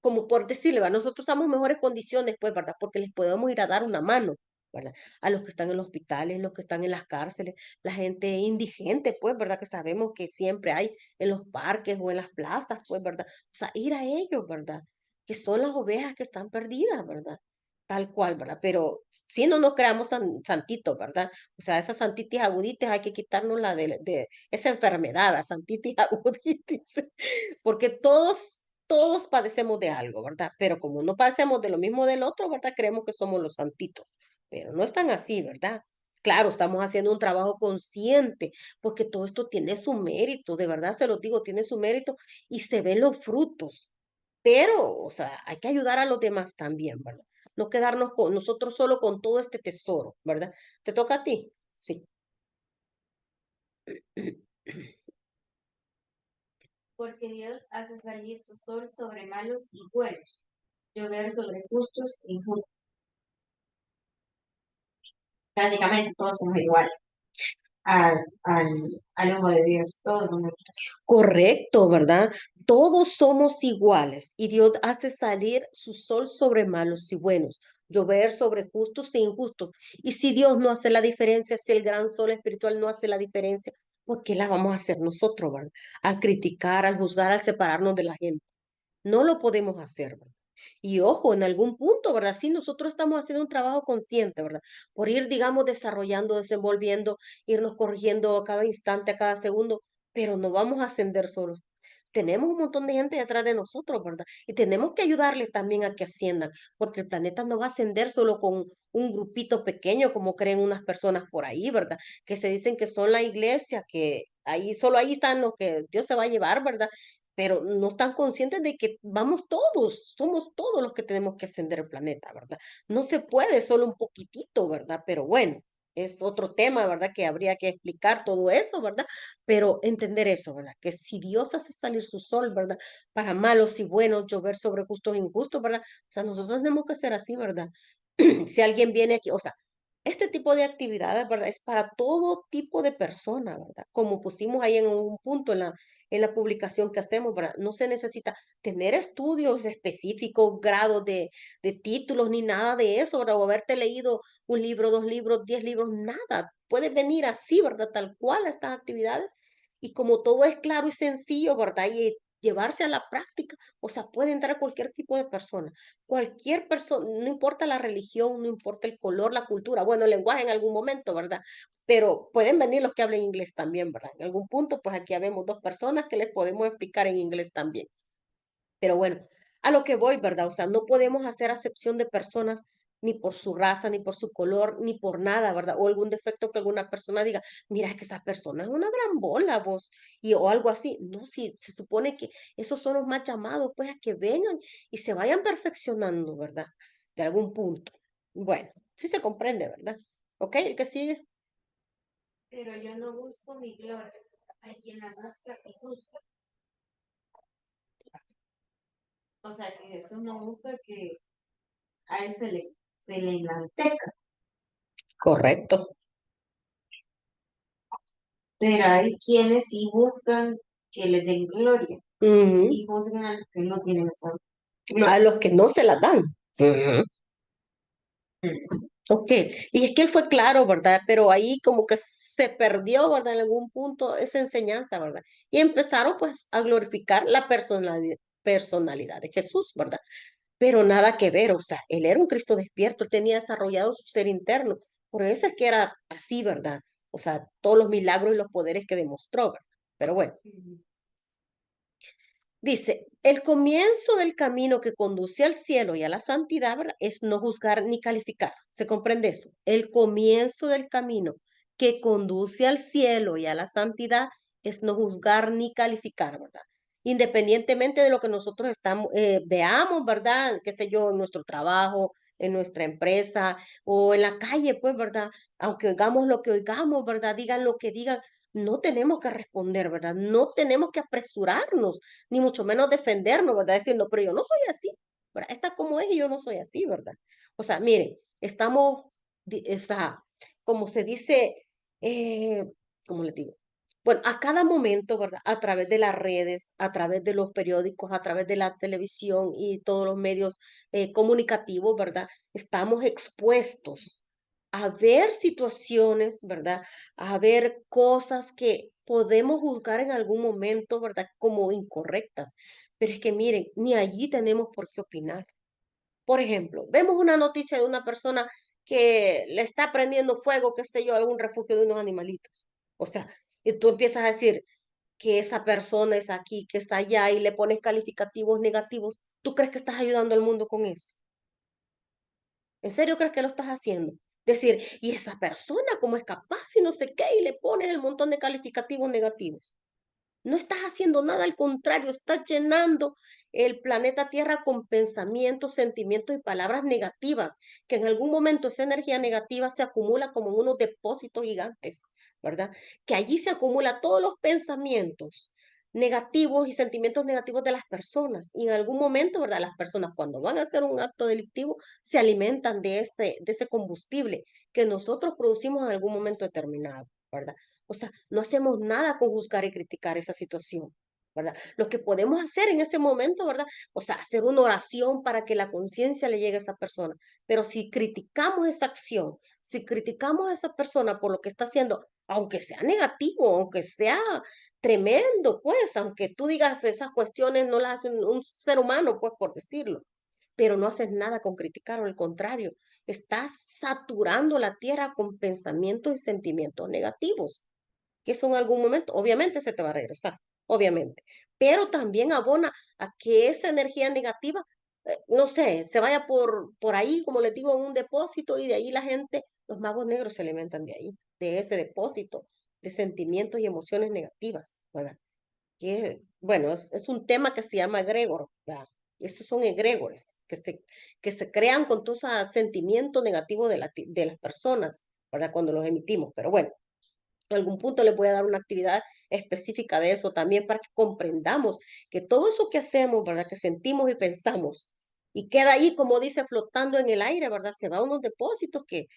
como por decirle, ¿verdad? Nosotros estamos en mejores condiciones, pues, ¿verdad? Porque les podemos ir a dar una mano, ¿verdad? A los que están en los hospitales, los que están en las cárceles, la gente indigente, pues, ¿verdad? Que sabemos que siempre hay en los parques o en las plazas, pues, ¿verdad? O sea, ir a ellos, ¿verdad? Que son las ovejas que están perdidas, ¿verdad? Tal cual, ¿verdad? Pero si no nos creamos santitos, ¿verdad? O sea, esa santitis aguditis hay que quitarnos de esa enfermedad, la santitis aguditis, porque todos padecemos de algo, ¿verdad? Pero como no padecemos de lo mismo del otro, ¿verdad? Creemos que somos los santitos, pero no es tan así, ¿verdad? Claro, estamos haciendo un trabajo consciente, porque todo esto tiene su mérito, de verdad se lo digo, tiene su mérito y se ven los frutos. Pero, o sea, hay que ayudar a los demás también, ¿verdad? No quedarnos con nosotros solo con todo este tesoro, ¿verdad? ¿Te toca a ti? Sí. Porque Dios hace salir su sol sobre malos y buenos, llover sobre justos e injustos. Prácticamente todos somos iguales al, al, al ojo de Dios, todos somos. Correcto, ¿verdad? Todos somos iguales y Dios hace salir su sol sobre malos y buenos, llover sobre justos e injustos. Y si Dios no hace la diferencia, si el gran sol espiritual no hace la diferencia, ¿por qué la vamos a hacer nosotros, ¿verdad? Al criticar, al juzgar, al separarnos de la gente. No lo podemos hacer, ¿verdad? Y ojo, en algún punto, ¿verdad? Sí, nosotros estamos haciendo un trabajo consciente, ¿verdad? Por ir, digamos, desarrollando, desenvolviendo, irnos corrigiendo a cada instante, a cada segundo, pero no vamos a ascender solos. Tenemos un montón de gente detrás de nosotros, ¿verdad? Y tenemos que ayudarles también a que asciendan, porque el planeta no va a ascender solo con un grupito pequeño, como creen unas personas por ahí, ¿verdad? Que se dicen que son la iglesia, que ahí, solo ahí están lo que Dios se va a llevar, ¿verdad? Pero no están conscientes de que vamos todos, somos todos los que tenemos que ascender el planeta, ¿verdad? No se puede solo un poquitito, ¿verdad? Pero bueno. es otro tema, ¿verdad? Que habría que explicar todo eso, ¿verdad? Pero entender eso, ¿verdad? Que si Dios hace salir su sol, ¿verdad? Para malos y buenos, llover sobre justos e injustos, ¿verdad? O sea, nosotros tenemos que ser así, ¿verdad? Si alguien viene aquí, o sea, este tipo de actividades, ¿verdad? Es para todo tipo de persona, ¿verdad? Como pusimos ahí en un punto en la publicación que hacemos, ¿verdad? No se necesita tener estudios específicos, grados de títulos, ni nada de eso, ¿verdad? O haberte leído un libro, dos libros, 10 libros, nada. Puedes venir así, ¿verdad? Tal cual a estas actividades. Y como todo es claro y sencillo, ¿verdad? Y llevarse a la práctica, o sea, puede entrar cualquier tipo de persona. Cualquier persona, no importa la religión, no importa el color, la cultura, bueno, el lenguaje en algún momento, ¿verdad? Pero pueden venir los que hablen inglés también, ¿verdad? En algún punto, pues aquí habemos dos personas que les podemos explicar en inglés también. Pero bueno, a lo que voy, ¿verdad? O sea, no podemos hacer acepción de personas ni por su raza, ni por su color, ni por nada, ¿verdad? O algún defecto que alguna persona diga, mira, es que esa persona es una gran bola, vos, y o algo así. No, si se supone que esos son los más llamados, pues a que vengan y se vayan perfeccionando, ¿verdad? De algún punto. Bueno, sí se comprende, ¿verdad? ¿Ok? El que sigue. Pero yo no busco mi gloria. Hay quien la busca y busca. O sea, que Jesús no busca que a él se le enaltezca. Correcto. Pero hay quienes sí buscan que les den gloria Ujú. y juzgan a los que no tienen esa A gloria. los que no se las dan. Ujú. Mm. Ok, y es que él fue claro, ¿verdad? Pero ahí como que se perdió, ¿verdad? En algún punto esa enseñanza, ¿verdad? Y empezaron pues a glorificar la personalidad de Jesús, ¿verdad? Pero nada que ver, o sea, él era un Cristo despierto, él tenía desarrollado su ser interno, por eso es que era así, ¿verdad? O sea, todos los milagros y los poderes que demostró, ¿verdad? Pero bueno. Dice, el comienzo del camino que conduce al cielo y a la santidad, ¿verdad? Es no juzgar ni calificar. ¿Se comprende eso? El comienzo del camino que conduce al cielo y a la santidad es no juzgar ni calificar, ¿verdad? Independientemente de lo que nosotros estamos, veamos, ¿verdad? Qué sé yo, en nuestro trabajo, en nuestra empresa o en la calle, pues, ¿verdad? Aunque oigamos lo que oigamos, ¿verdad? Digan lo que digan, no tenemos que responder, ¿verdad? No tenemos que apresurarnos ni mucho menos defendernos, ¿verdad? Diciendo, pero yo no soy así, ¿verdad? Está como es y yo no soy así, ¿verdad? O sea, miren, estamos, o sea, como se dice, eh, ¿cómo les digo? Bueno, a cada momento, ¿verdad? A través de las redes, a través de los periódicos, a través de la televisión y todos los medios comunicativos, ¿verdad? Estamos expuestos a ver situaciones, ¿verdad? A ver cosas que podemos juzgar en algún momento, ¿verdad? Como incorrectas. Pero es que miren, ni allí tenemos por qué opinar. Por ejemplo, vemos una noticia de una persona que le está prendiendo fuego, qué sé yo, a algún refugio de unos animalitos. O sea, y tú empiezas a decir que esa persona es aquí, que está allá y le pones calificativos negativos. ¿Tú crees que estás ayudando al mundo con eso? ¿En serio crees que lo estás haciendo? Decir, y esa persona, ¿cómo es capaz? Y no sé qué, y le pones el montón de calificativos negativos. No estás haciendo nada, al contrario, estás llenando el planeta Tierra con pensamientos, sentimientos y palabras negativas, que en algún momento esa energía negativa se acumula como en unos depósitos gigantes, ¿verdad? Que allí se acumula todos los pensamientos negativos y sentimientos negativos de las personas. Y en algún momento, ¿verdad? Las personas cuando van a hacer un acto delictivo se alimentan de ese combustible que nosotros producimos en algún momento determinado, ¿verdad? O sea, no hacemos nada con juzgar y criticar esa situación, ¿verdad? Lo que podemos hacer en ese momento, ¿verdad? O sea, hacer una oración para que la conciencia le llegue a esa persona. Pero si criticamos esa acción, si criticamos a esa persona por lo que está haciendo, aunque sea negativo, aunque sea tremendo, pues, aunque tú digas esas cuestiones no las hace un ser humano, pues, por decirlo, pero no haces nada con criticar, o al contrario, estás saturando la tierra con pensamientos y sentimientos negativos que eso en algún momento, obviamente se te va a regresar, obviamente, pero también abona a que esa energía negativa, no sé, se vaya por ahí, como les digo, en un depósito y de ahí la gente, los magos negros se alimentan de ahí, de ese depósito de sentimientos y emociones negativas, ¿verdad? Que, bueno, es un tema que se llama egregor, ¿verdad? Esos son egregores que se crean con todo ese sentimiento negativo de las personas. ¿verdad? Cuando los emitimos, pero bueno. En algún punto les voy a dar una actividad específica de eso también para que comprendamos que todo eso que hacemos, ¿verdad? Que sentimos y pensamos y queda ahí, como dice, flotando en el aire, ¿verdad? Se va a unos depósitos que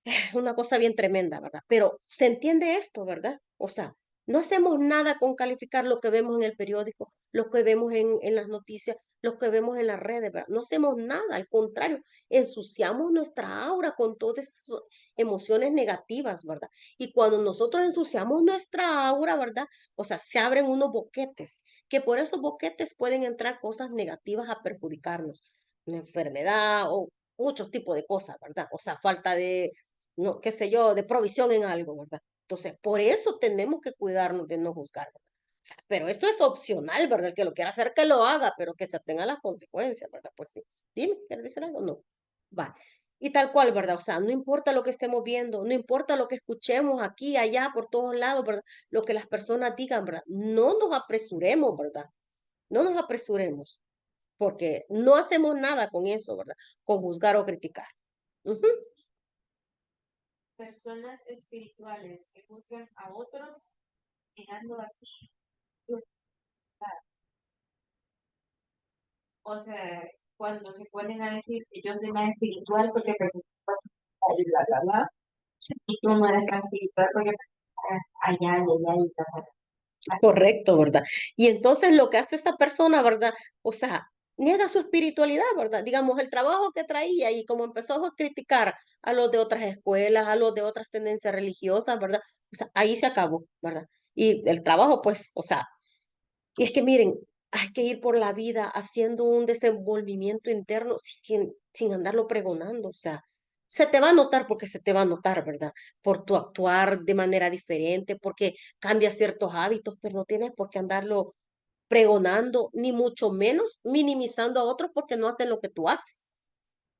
es una cosa bien tremenda, ¿verdad? Pero se entiende esto, ¿verdad? O sea, no hacemos nada con calificar lo que vemos en el periódico, lo que vemos en las noticias, lo que vemos en las redes, ¿verdad? No hacemos nada, al contrario, ensuciamos nuestra aura con todas esas emociones negativas, ¿verdad? Y cuando nosotros ensuciamos nuestra aura, ¿verdad? O sea, se abren unos boquetes, que por esos boquetes pueden entrar cosas negativas a perjudicarnos, una enfermedad o muchos tipos de cosas, ¿verdad? O sea, falta de no, qué sé yo, de provisión en algo, ¿verdad? Entonces, por eso tenemos que cuidarnos de no juzgar, ¿verdad? O sea, pero esto es opcional, ¿verdad? El que lo quiera hacer, que lo haga, pero que se tenga las consecuencias, ¿verdad? Pues sí. Dime, ¿quieres decir algo? No. Va. Y tal cual, ¿verdad? O sea, no importa lo que estemos viendo, no importa lo que escuchemos aquí, allá, por todos lados, ¿verdad? Lo que las personas digan, ¿verdad? No nos apresuremos, ¿verdad? No nos apresuremos, porque no hacemos nada con eso, ¿verdad? Con juzgar o criticar. Ujú. Personas espirituales que juzgan a otros, negando así su verdad. O sea, cuando se ponen a decir que yo soy más espiritual porque y bla, bla, bla, y tú no eres tan espiritual porque allá, allá, allá, y bla, bla, bla. Correcto, ¿verdad? Y entonces lo que hace esa persona, ¿verdad? O sea, niega su espiritualidad, ¿verdad? Digamos, el trabajo que traía y como empezó a criticar a los de otras escuelas, a los de otras tendencias religiosas, ¿verdad? O sea, ahí se acabó, ¿verdad? Y el trabajo, pues, o sea, y es que miren, hay que ir por la vida haciendo un desenvolvimiento interno sin andarlo pregonando, o sea, se te va a notar porque se te va a notar, ¿verdad? Por tu actuar de manera diferente, porque cambias ciertos hábitos, pero no tienes por qué andarlo pregonando, ni mucho menos minimizando a otros porque no hacen lo que tú haces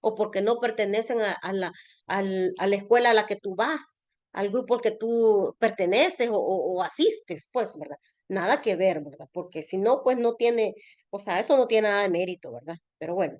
o porque no pertenecen a la escuela a la que tú vas, al grupo al que tú perteneces o asistes, pues, ¿verdad? Nada que ver, ¿verdad? Porque si no, pues no tiene, o sea, eso no tiene nada de mérito, ¿verdad? Pero bueno.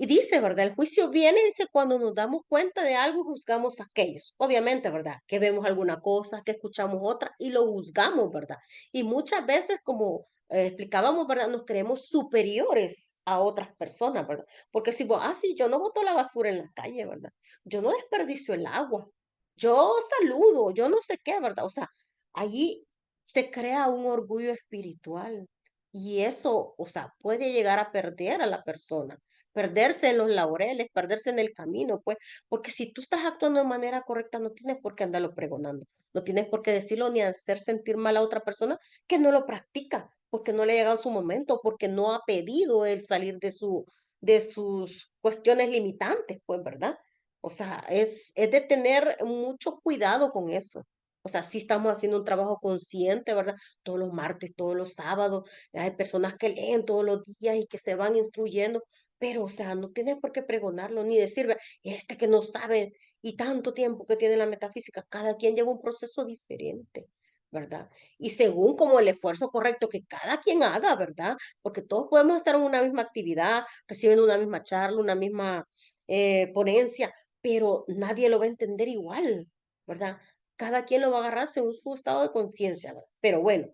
Y dice, ¿verdad? El juicio viene, dice, cuando nos damos cuenta de algo y juzgamos a aquellos. Obviamente, ¿verdad? Que vemos alguna cosa, que escuchamos otra y lo juzgamos, ¿verdad? Y muchas veces, como explicábamos, ¿verdad? Nos creemos superiores a otras personas, ¿verdad? Porque si vos, sí, yo no boto la basura en la calle, ¿verdad? Yo no desperdicio el agua. Yo saludo, yo no sé qué, ¿verdad? O sea, allí se crea un orgullo espiritual. Y eso, o sea, puede llegar a perder a la persona, perderse en los laureles, perderse en el camino, pues, porque si tú estás actuando de manera correcta, no tienes por qué andarlo pregonando, no tienes por qué decirlo ni hacer sentir mal a otra persona que no lo practica, porque no le ha llegado su momento, porque no ha pedido el salir de sus cuestiones limitantes, pues, ¿verdad? O sea, es de tener mucho cuidado con eso. O sea, sí estamos haciendo un trabajo consciente, ¿verdad? Todos los martes, todos los sábados, hay personas que leen todos los días y que se van instruyendo, pero, o sea, no tienes por qué pregonarlo, ni decir, este que no sabe y tanto tiempo que tiene la metafísica, cada quien lleva un proceso diferente, ¿verdad? Y según como el esfuerzo correcto que cada quien haga, ¿verdad? Porque todos podemos estar en una misma actividad, recibiendo una misma charla, una misma ponencia, pero nadie lo va a entender igual, ¿verdad? Cada quien lo va a agarrar según su estado de conciencia, ¿verdad? Pero bueno,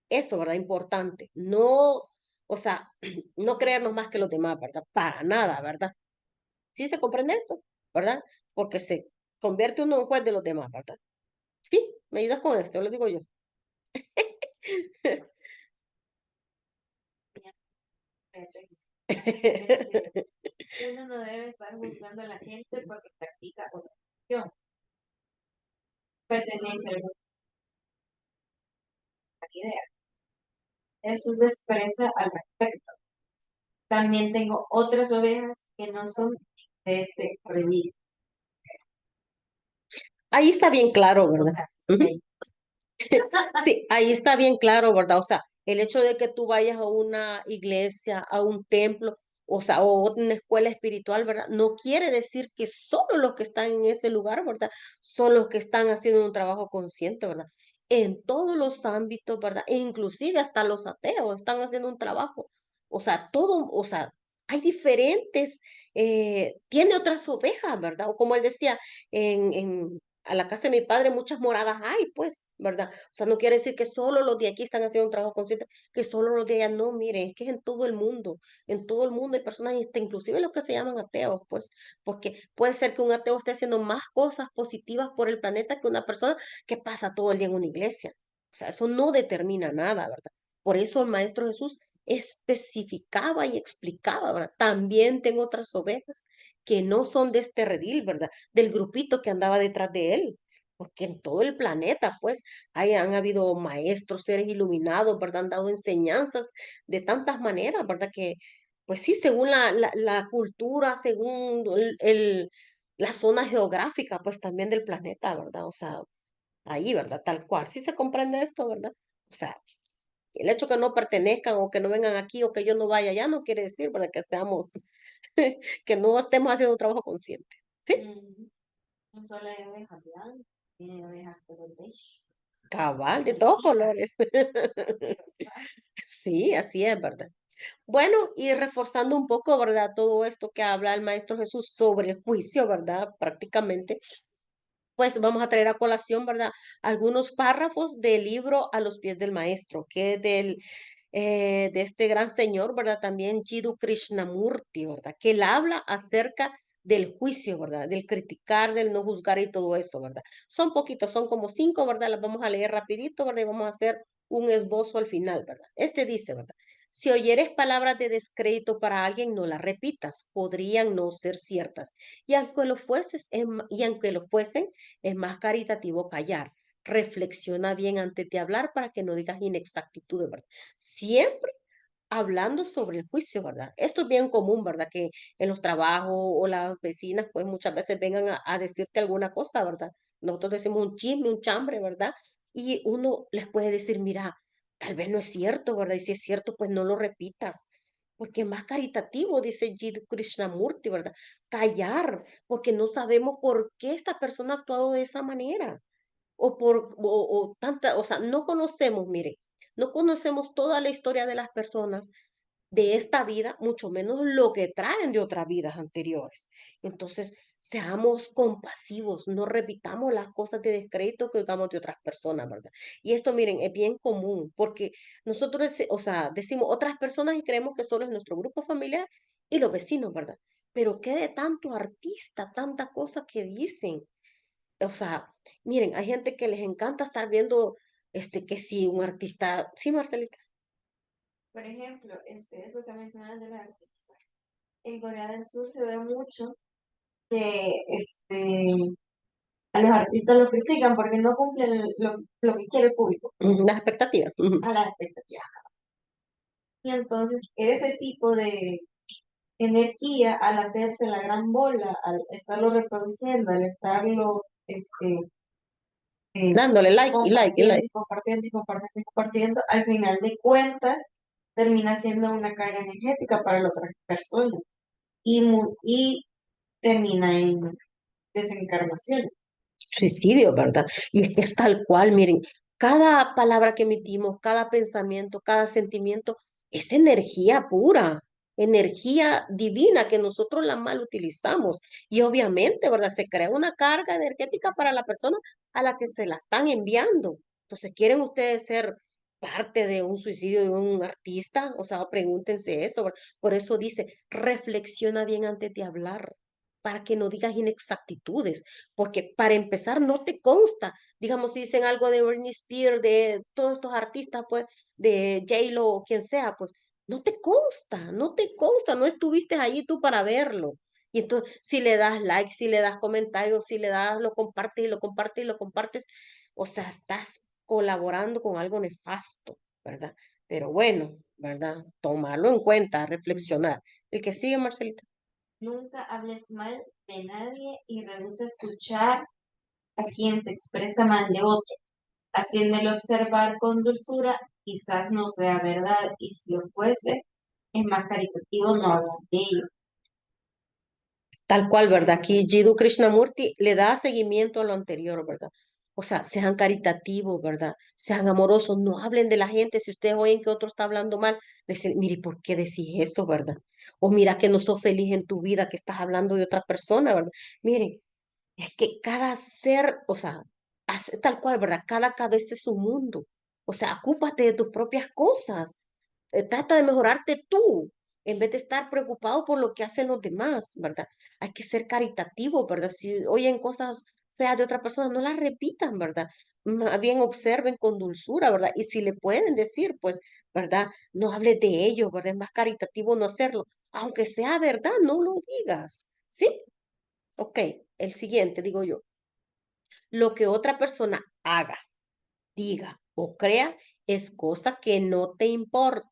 eso, ¿verdad? Importante. No, o sea, no creernos más que los demás, ¿verdad? Para nada, ¿verdad? Sí se comprende esto, ¿verdad? Porque se convierte uno en juez de los demás, ¿verdad? Sí, me ayudas con esto, lo digo yo. Este, uno no debe estar juzgando a la gente porque practica otra religión, pertenece a alguna idea. Jesús expresa al respecto. También tengo otras ovejas que no son de este redil. Ahí está bien claro, O ¿verdad? sea, Ujú. ahí. Sí, ahí está bien claro, ¿verdad? O sea, el hecho de que tú vayas a una iglesia, a un templo, o sea, o una escuela espiritual, ¿verdad? No quiere decir que solo los que están en ese lugar, ¿verdad? Son los que están haciendo un trabajo consciente, ¿verdad? En todos los ámbitos, ¿verdad? E inclusive hasta los ateos están haciendo un trabajo. O sea, todo, o sea, hay diferentes, tiene otras ovejas, ¿verdad? O como él decía, a la casa de mi padre muchas moradas hay, pues, ¿verdad? O sea, no quiere decir que solo los de aquí están haciendo un trabajo consciente, que solo los de allá no, miren, es que es en todo el mundo hay personas, inclusive los que se llaman ateos, pues, porque puede ser que un ateo esté haciendo más cosas positivas por el planeta que una persona que pasa todo el día en una iglesia. O sea, eso no determina nada, ¿verdad? Por eso el Maestro Jesús especificaba y explicaba, ¿verdad? También tengo otras ovejas que no son de este redil, ¿verdad? Del grupito que andaba detrás de él. Porque en todo el planeta, pues, han habido maestros, seres iluminados, ¿verdad? Han dado enseñanzas de tantas maneras, ¿verdad? Que, pues sí, según la cultura, según la zona geográfica, pues también del planeta, ¿verdad? O sea, ahí, ¿verdad? Tal cual. Sí se comprende esto, ¿verdad? O sea, el hecho que no pertenezcan o que no vengan aquí o que yo no vaya allá no quiere decir, ¿verdad? Que seamos, que no estemos haciendo un trabajo consciente. ¿Sí? No solo hay ovejas blancas, tiene ovejas color beige. Cabal, de todos colores. Sí, así es, ¿verdad? Bueno, y reforzando un poco, ¿verdad? Todo esto que habla el Maestro Jesús sobre el juicio, ¿verdad? Prácticamente, pues vamos a traer a colación, ¿verdad? Algunos párrafos del libro A los pies del maestro, que es de este gran señor, ¿verdad? También Jiddu Krishnamurti, ¿verdad? Que él habla acerca del juicio, ¿verdad? Del criticar, del no juzgar y todo eso, ¿verdad? Son poquitos, son como 5, ¿verdad? Las vamos a leer rapidito, ¿verdad? Y vamos a hacer un esbozo al final, ¿verdad? Este dice, ¿verdad? Si oyeres palabras de descrédito para alguien, no las repitas, podrían no ser ciertas. Y aunque lo fuesen, es más caritativo callar. Reflexiona bien antes de hablar para que no digas inexactitudes, ¿verdad? Siempre hablando sobre el juicio, ¿verdad? Esto es bien común, ¿verdad? Que en los trabajos o las vecinas, pues muchas veces vengan a decirte alguna cosa, ¿verdad? Nosotros decimos un chisme, un chambre, ¿verdad? Y uno les puede decir, mira, tal vez no es cierto, ¿verdad? Y si es cierto, pues no lo repitas. Porque es más caritativo, dice Jiddu Krishnamurti, ¿verdad? Callar, porque no sabemos por qué esta persona ha actuado de esa manera o tanta, o sea, no conocemos, mire, no conocemos toda la historia de las personas de esta vida, mucho menos lo que traen de otras vidas anteriores. Entonces, seamos compasivos, no repitamos las cosas de descrédito que oigamos de otras personas, ¿verdad? Y esto, miren, es bien común, porque nosotros, o sea, decimos otras personas y creemos que solo es nuestro grupo familiar y los vecinos, ¿verdad? Pero qué de tanto artista, tanta cosa que dicen, o sea, miren, hay gente que les encanta estar viendo, que si un artista, sí, Marcelita. Por ejemplo, eso que mencionas de los artistas. En Corea del Sur se ve mucho que a los artistas los critican porque no cumplen lo que quiere el público, Las expectativas. a las expectativas. Y entonces ese tipo de energía, al hacerse la gran bola, al estarlo reproduciendo, al estarlo Dándole like y like y compartiendo like. y compartiendo y compartiendo y compartiendo, al final de cuentas termina siendo una carga energética para la otra persona y termina en desencarnación. Suicidio, ¿verdad? Y es que es tal cual, miren, cada palabra que emitimos, cada pensamiento, cada sentimiento, es energía pura, energía divina que nosotros la mal utilizamos. Y obviamente, ¿verdad? Se crea una carga energética para la persona a la que se la están enviando. Entonces, ¿quieren ustedes ser parte de un suicidio de un artista? O sea, pregúntense eso, ¿verdad? Por eso dice, reflexiona bien antes de hablar, para que no digas inexactitudes porque para empezar no te consta, digamos, si dicen algo de Britney Spears, de todos estos artistas, pues, de J-Lo o quien sea, pues, no te consta, no te consta, no estuviste allí tú para verlo. Y entonces, si le das like, si le das comentarios, si le das, lo compartes y lo compartes y lo compartes, o sea, estás colaborando con algo nefasto, ¿verdad? Pero bueno, ¿verdad? Tomarlo en cuenta, reflexionar. El que sigue, Marcelita. Nunca hables mal de nadie y rehúsa escuchar a quien se expresa mal de otro, haciéndolo observar con dulzura, quizás no sea verdad, y si lo fuese, es más caritativo no hablar de ello. Tal cual, ¿verdad? Aquí Jiddu Krishnamurti le da seguimiento a lo anterior, ¿verdad? O sea, sean caritativos, ¿verdad? Sean amorosos, no hablen de la gente. Si ustedes oyen que otro está hablando mal, decir, mire, ¿por qué decís eso, verdad? O mira que no sos feliz en tu vida, que estás hablando de otra persona, ¿verdad? Miren, es que cada ser, o sea, tal cual, ¿verdad? Cada cabeza es un mundo. O sea, ocúpate de tus propias cosas. Trata de mejorarte tú, en vez de estar preocupado por lo que hacen los demás, ¿verdad? Hay que ser caritativo, ¿verdad? Si oyen cosas feas de otra persona, no las repitan, ¿verdad? Más bien observen con dulzura, ¿verdad? Y si le pueden decir, pues, ¿verdad? No hables de ellos, ¿verdad? Es más caritativo no hacerlo. Aunque sea verdad, no lo digas, ¿sí? Ok, el siguiente, digo yo. Lo que otra persona haga, diga o crea es cosa que no te importa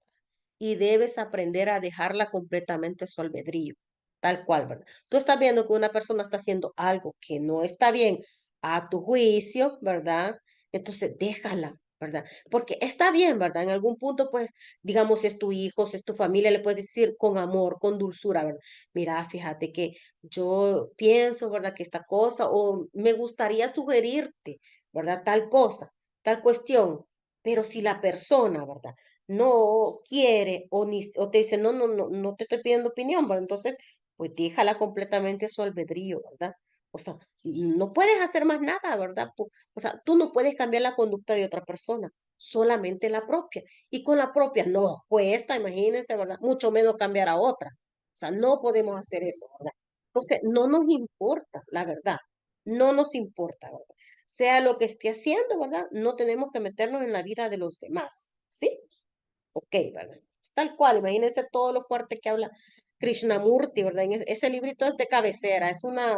y debes aprender a dejarla completamente a su albedrío, tal cual, ¿verdad? Tú estás viendo que una persona está haciendo algo que no está bien a tu juicio, ¿verdad? Entonces déjala, ¿verdad? Porque está bien, ¿verdad? En algún punto, pues, digamos, si es tu hijo, si es tu familia, le puedes decir con amor, con dulzura, ¿verdad? Mira, fíjate que yo pienso, ¿verdad? Que esta cosa, o me gustaría sugerirte, ¿verdad? Tal cosa, tal cuestión, pero si la persona, ¿verdad? No quiere o te dice, no, no, no, no te estoy pidiendo opinión, ¿verdad? Entonces, pues déjala completamente a su albedrío, ¿verdad? O sea, no puedes hacer más nada, ¿verdad? O sea, tú no puedes cambiar la conducta de otra persona, solamente la propia. Y con la propia no cuesta, imagínense, ¿verdad? Mucho menos cambiar a otra. O sea, no podemos hacer eso, ¿verdad? Entonces, no nos importa, la verdad. No nos importa, ¿verdad? Sea lo que esté haciendo, ¿verdad? No tenemos que meternos en la vida de los demás, ¿sí? Ok, ¿verdad? Es tal cual, imagínense todo lo fuerte que habla Krishnamurti, ¿verdad? Ese librito es de cabecera, es una,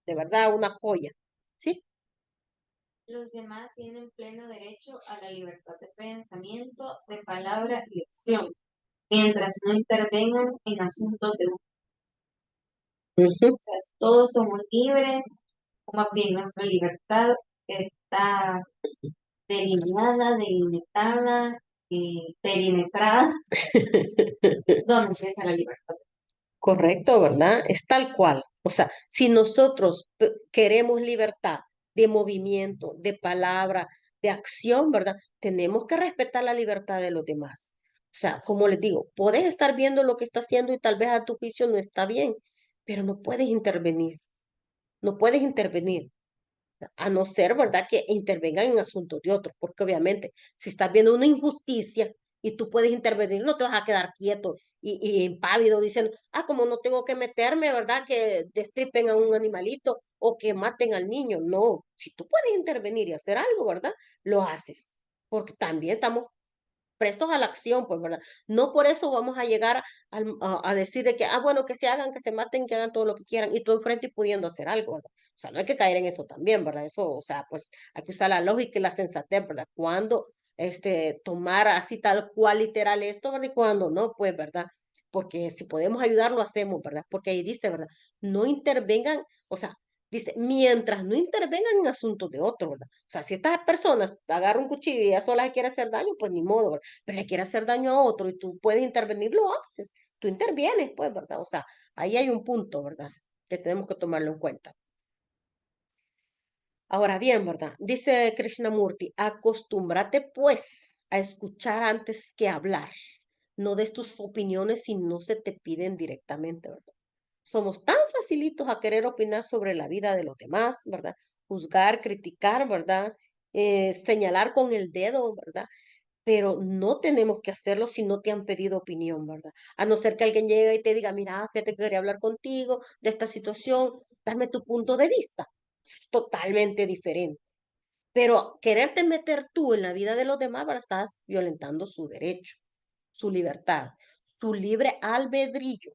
de verdad, una joya, ¿sí? Los demás tienen pleno derecho a la libertad de pensamiento, de palabra y acción, mientras no intervengan en asuntos de uno. Ujú. O sea, todos somos libres, o más bien nuestra libertad está delineada, delimitada, perimetrada, donde empieza la libertad. Correcto, ¿verdad? Es tal cual. O sea, si nosotros queremos libertad de movimiento, de palabra, de acción, ¿verdad? Tenemos que respetar la libertad de los demás. O sea, como les digo, puedes estar viendo lo que está haciendo y tal vez a tu juicio no está bien, pero no puedes intervenir, no puedes intervenir. A no ser, ¿verdad?, que intervengan en asuntos de otros, porque obviamente si estás viendo una injusticia y tú puedes intervenir, no te vas a quedar quieto y impávido diciendo, como no tengo que meterme, ¿verdad?, que destripen a un animalito o que maten al niño. No, si tú puedes intervenir y hacer algo, ¿verdad?, lo haces, porque también estamos prestos a la acción, pues, ¿verdad? No por eso vamos a llegar a decir de que, bueno, que se hagan, que se maten, que hagan todo lo que quieran, y tú enfrente y pudiendo hacer algo, ¿verdad? O sea, no hay que caer en eso también, ¿verdad? Eso, o sea, pues hay que usar la lógica y la sensatez, ¿verdad? Cuando tomar así tal cual literal esto, ¿verdad? Y cuando no, pues, ¿verdad? Porque si podemos ayudar, lo hacemos, ¿verdad? Porque ahí dice, ¿verdad? No intervengan, o sea, dice, mientras no intervengan en asuntos de otros, ¿verdad? O sea, si estas personas agarran un cuchillo y ella sola quiere hacer daño, pues ni modo, ¿verdad? Pero le quiere hacer daño a otro y tú puedes intervenir, lo haces. Tú intervienes, pues, ¿verdad? O sea, ahí hay un punto, ¿verdad? Que tenemos que tomarlo en cuenta. Ahora bien, ¿verdad? Dice Krishnamurti, acostúmbrate pues a escuchar antes que hablar. No des tus opiniones si no se te piden directamente, ¿verdad? Somos tan facilitos a querer opinar sobre la vida de los demás, ¿verdad? Juzgar, criticar, ¿verdad? Señalar con el dedo, ¿verdad? Pero no tenemos que hacerlo si no te han pedido opinión, ¿verdad? A no ser que alguien llegue y te diga, mira, fíjate que quería hablar contigo de esta situación, dame tu punto de vista. Es totalmente diferente. Pero quererte meter tú en la vida de los demás, ¿verdad? Estás violentando su derecho, su libertad, su libre albedrío,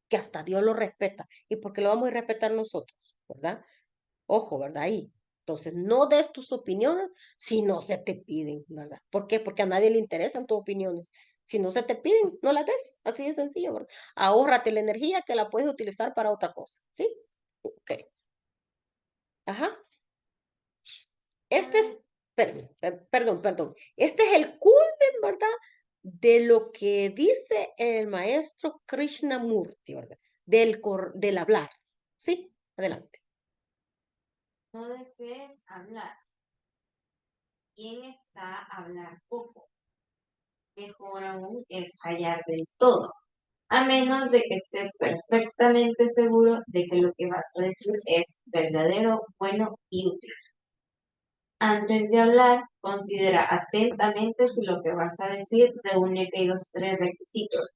que hasta Dios lo respeta. ¿Y por qué lo vamos a respetar nosotros? ¿Verdad? Ojo, ¿verdad? Ahí. Entonces, no des tus opiniones si no se te piden, ¿verdad? ¿Por qué? Porque a nadie le interesan tus opiniones. Si no se te piden, no las des. Así de sencillo, ¿verdad? Ahórrate la energía que la puedes utilizar para otra cosa, ¿sí? Ok. Ajá. Este es, perdón. Este es el culmen, ¿verdad? De lo que dice el maestro Krishnamurti, ¿verdad? Del hablar. ¿Sí? Adelante. No desees hablar. bien está hablar poco. Mejor aún es callar del todo, a menos de que estés perfectamente seguro de que lo que vas a decir es verdadero, bueno y útil. Antes de hablar, considera atentamente si lo que vas a decir reúne aquellos tres requisitos.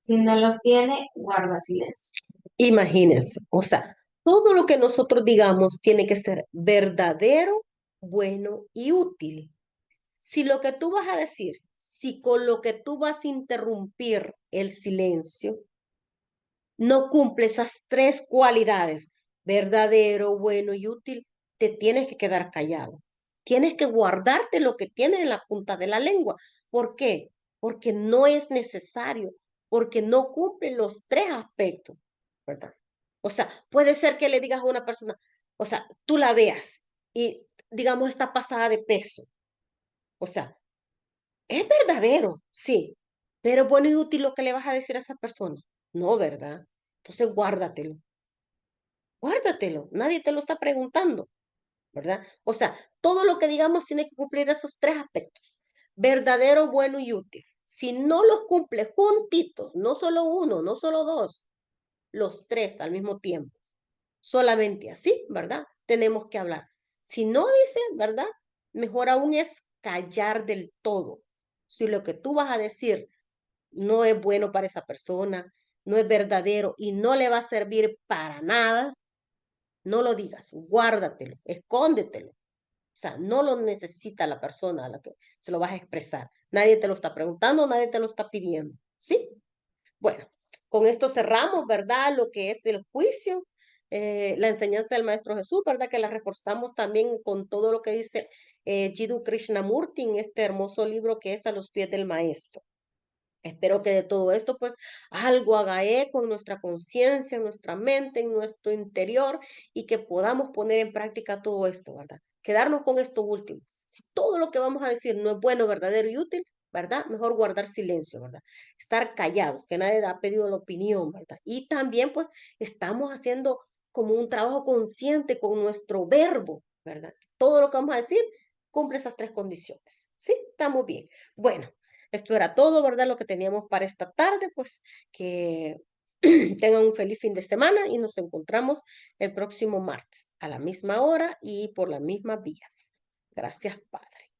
Si no los tiene, guarda silencio. Imagínense, o sea, todo lo que nosotros digamos tiene que ser verdadero, bueno y útil. Si lo que tú vas a decir, si con lo que tú vas a interrumpir el silencio, no cumple esas tres cualidades, verdadero, bueno y útil, te tienes que quedar callado. Tienes que guardarte lo que tienes en la punta de la lengua. ¿Por qué? Porque no es necesario, porque no cumple los tres aspectos, ¿verdad? O sea, puede ser que le digas a una persona, o sea, tú la veas y digamos está pasada de peso. O sea, es verdadero, sí, pero bueno y útil lo que le vas a decir a esa persona. No, ¿verdad? Entonces guárdatelo, nadie te lo está preguntando, ¿verdad? O sea, todo lo que digamos tiene que cumplir esos tres aspectos, verdadero, bueno y útil. Si no los cumple juntitos, no solo uno, no solo dos, los tres al mismo tiempo, solamente así, ¿verdad? Tenemos que hablar. Si no dice, ¿verdad? Mejor aún es callar del todo. Si lo que tú vas a decir no es bueno para esa persona, no es verdadero y no le va a servir para nada, no lo digas, guárdatelo, escóndetelo. O sea, no lo necesita la persona a la que se lo vas a expresar. Nadie te lo está preguntando, nadie te lo está pidiendo. ¿Sí? Bueno, con esto cerramos, ¿verdad? Lo que es el juicio, la enseñanza del Maestro Jesús, ¿verdad? Que la reforzamos también con todo lo que dice Jiddu Krishnamurti en este hermoso libro que es A los pies del Maestro. Espero que de todo esto, pues, algo haga eco en nuestra conciencia, en nuestra mente, en nuestro interior y que podamos poner en práctica todo esto, ¿verdad? Quedarnos con esto último. Si todo lo que vamos a decir no es bueno, verdadero y útil, ¿verdad? Mejor guardar silencio, ¿verdad? Estar callado, que nadie ha pedido la opinión, ¿verdad? Y también, pues, estamos haciendo como un trabajo consciente con nuestro verbo, ¿verdad? Todo lo que vamos a decir cumple esas tres condiciones. ¿Sí? Estamos bien. Bueno. Esto era todo, ¿verdad? Lo que teníamos para esta tarde, pues que tengan un feliz fin de semana y nos encontramos el próximo martes a la misma hora y por las mismas vías. Gracias, Padre.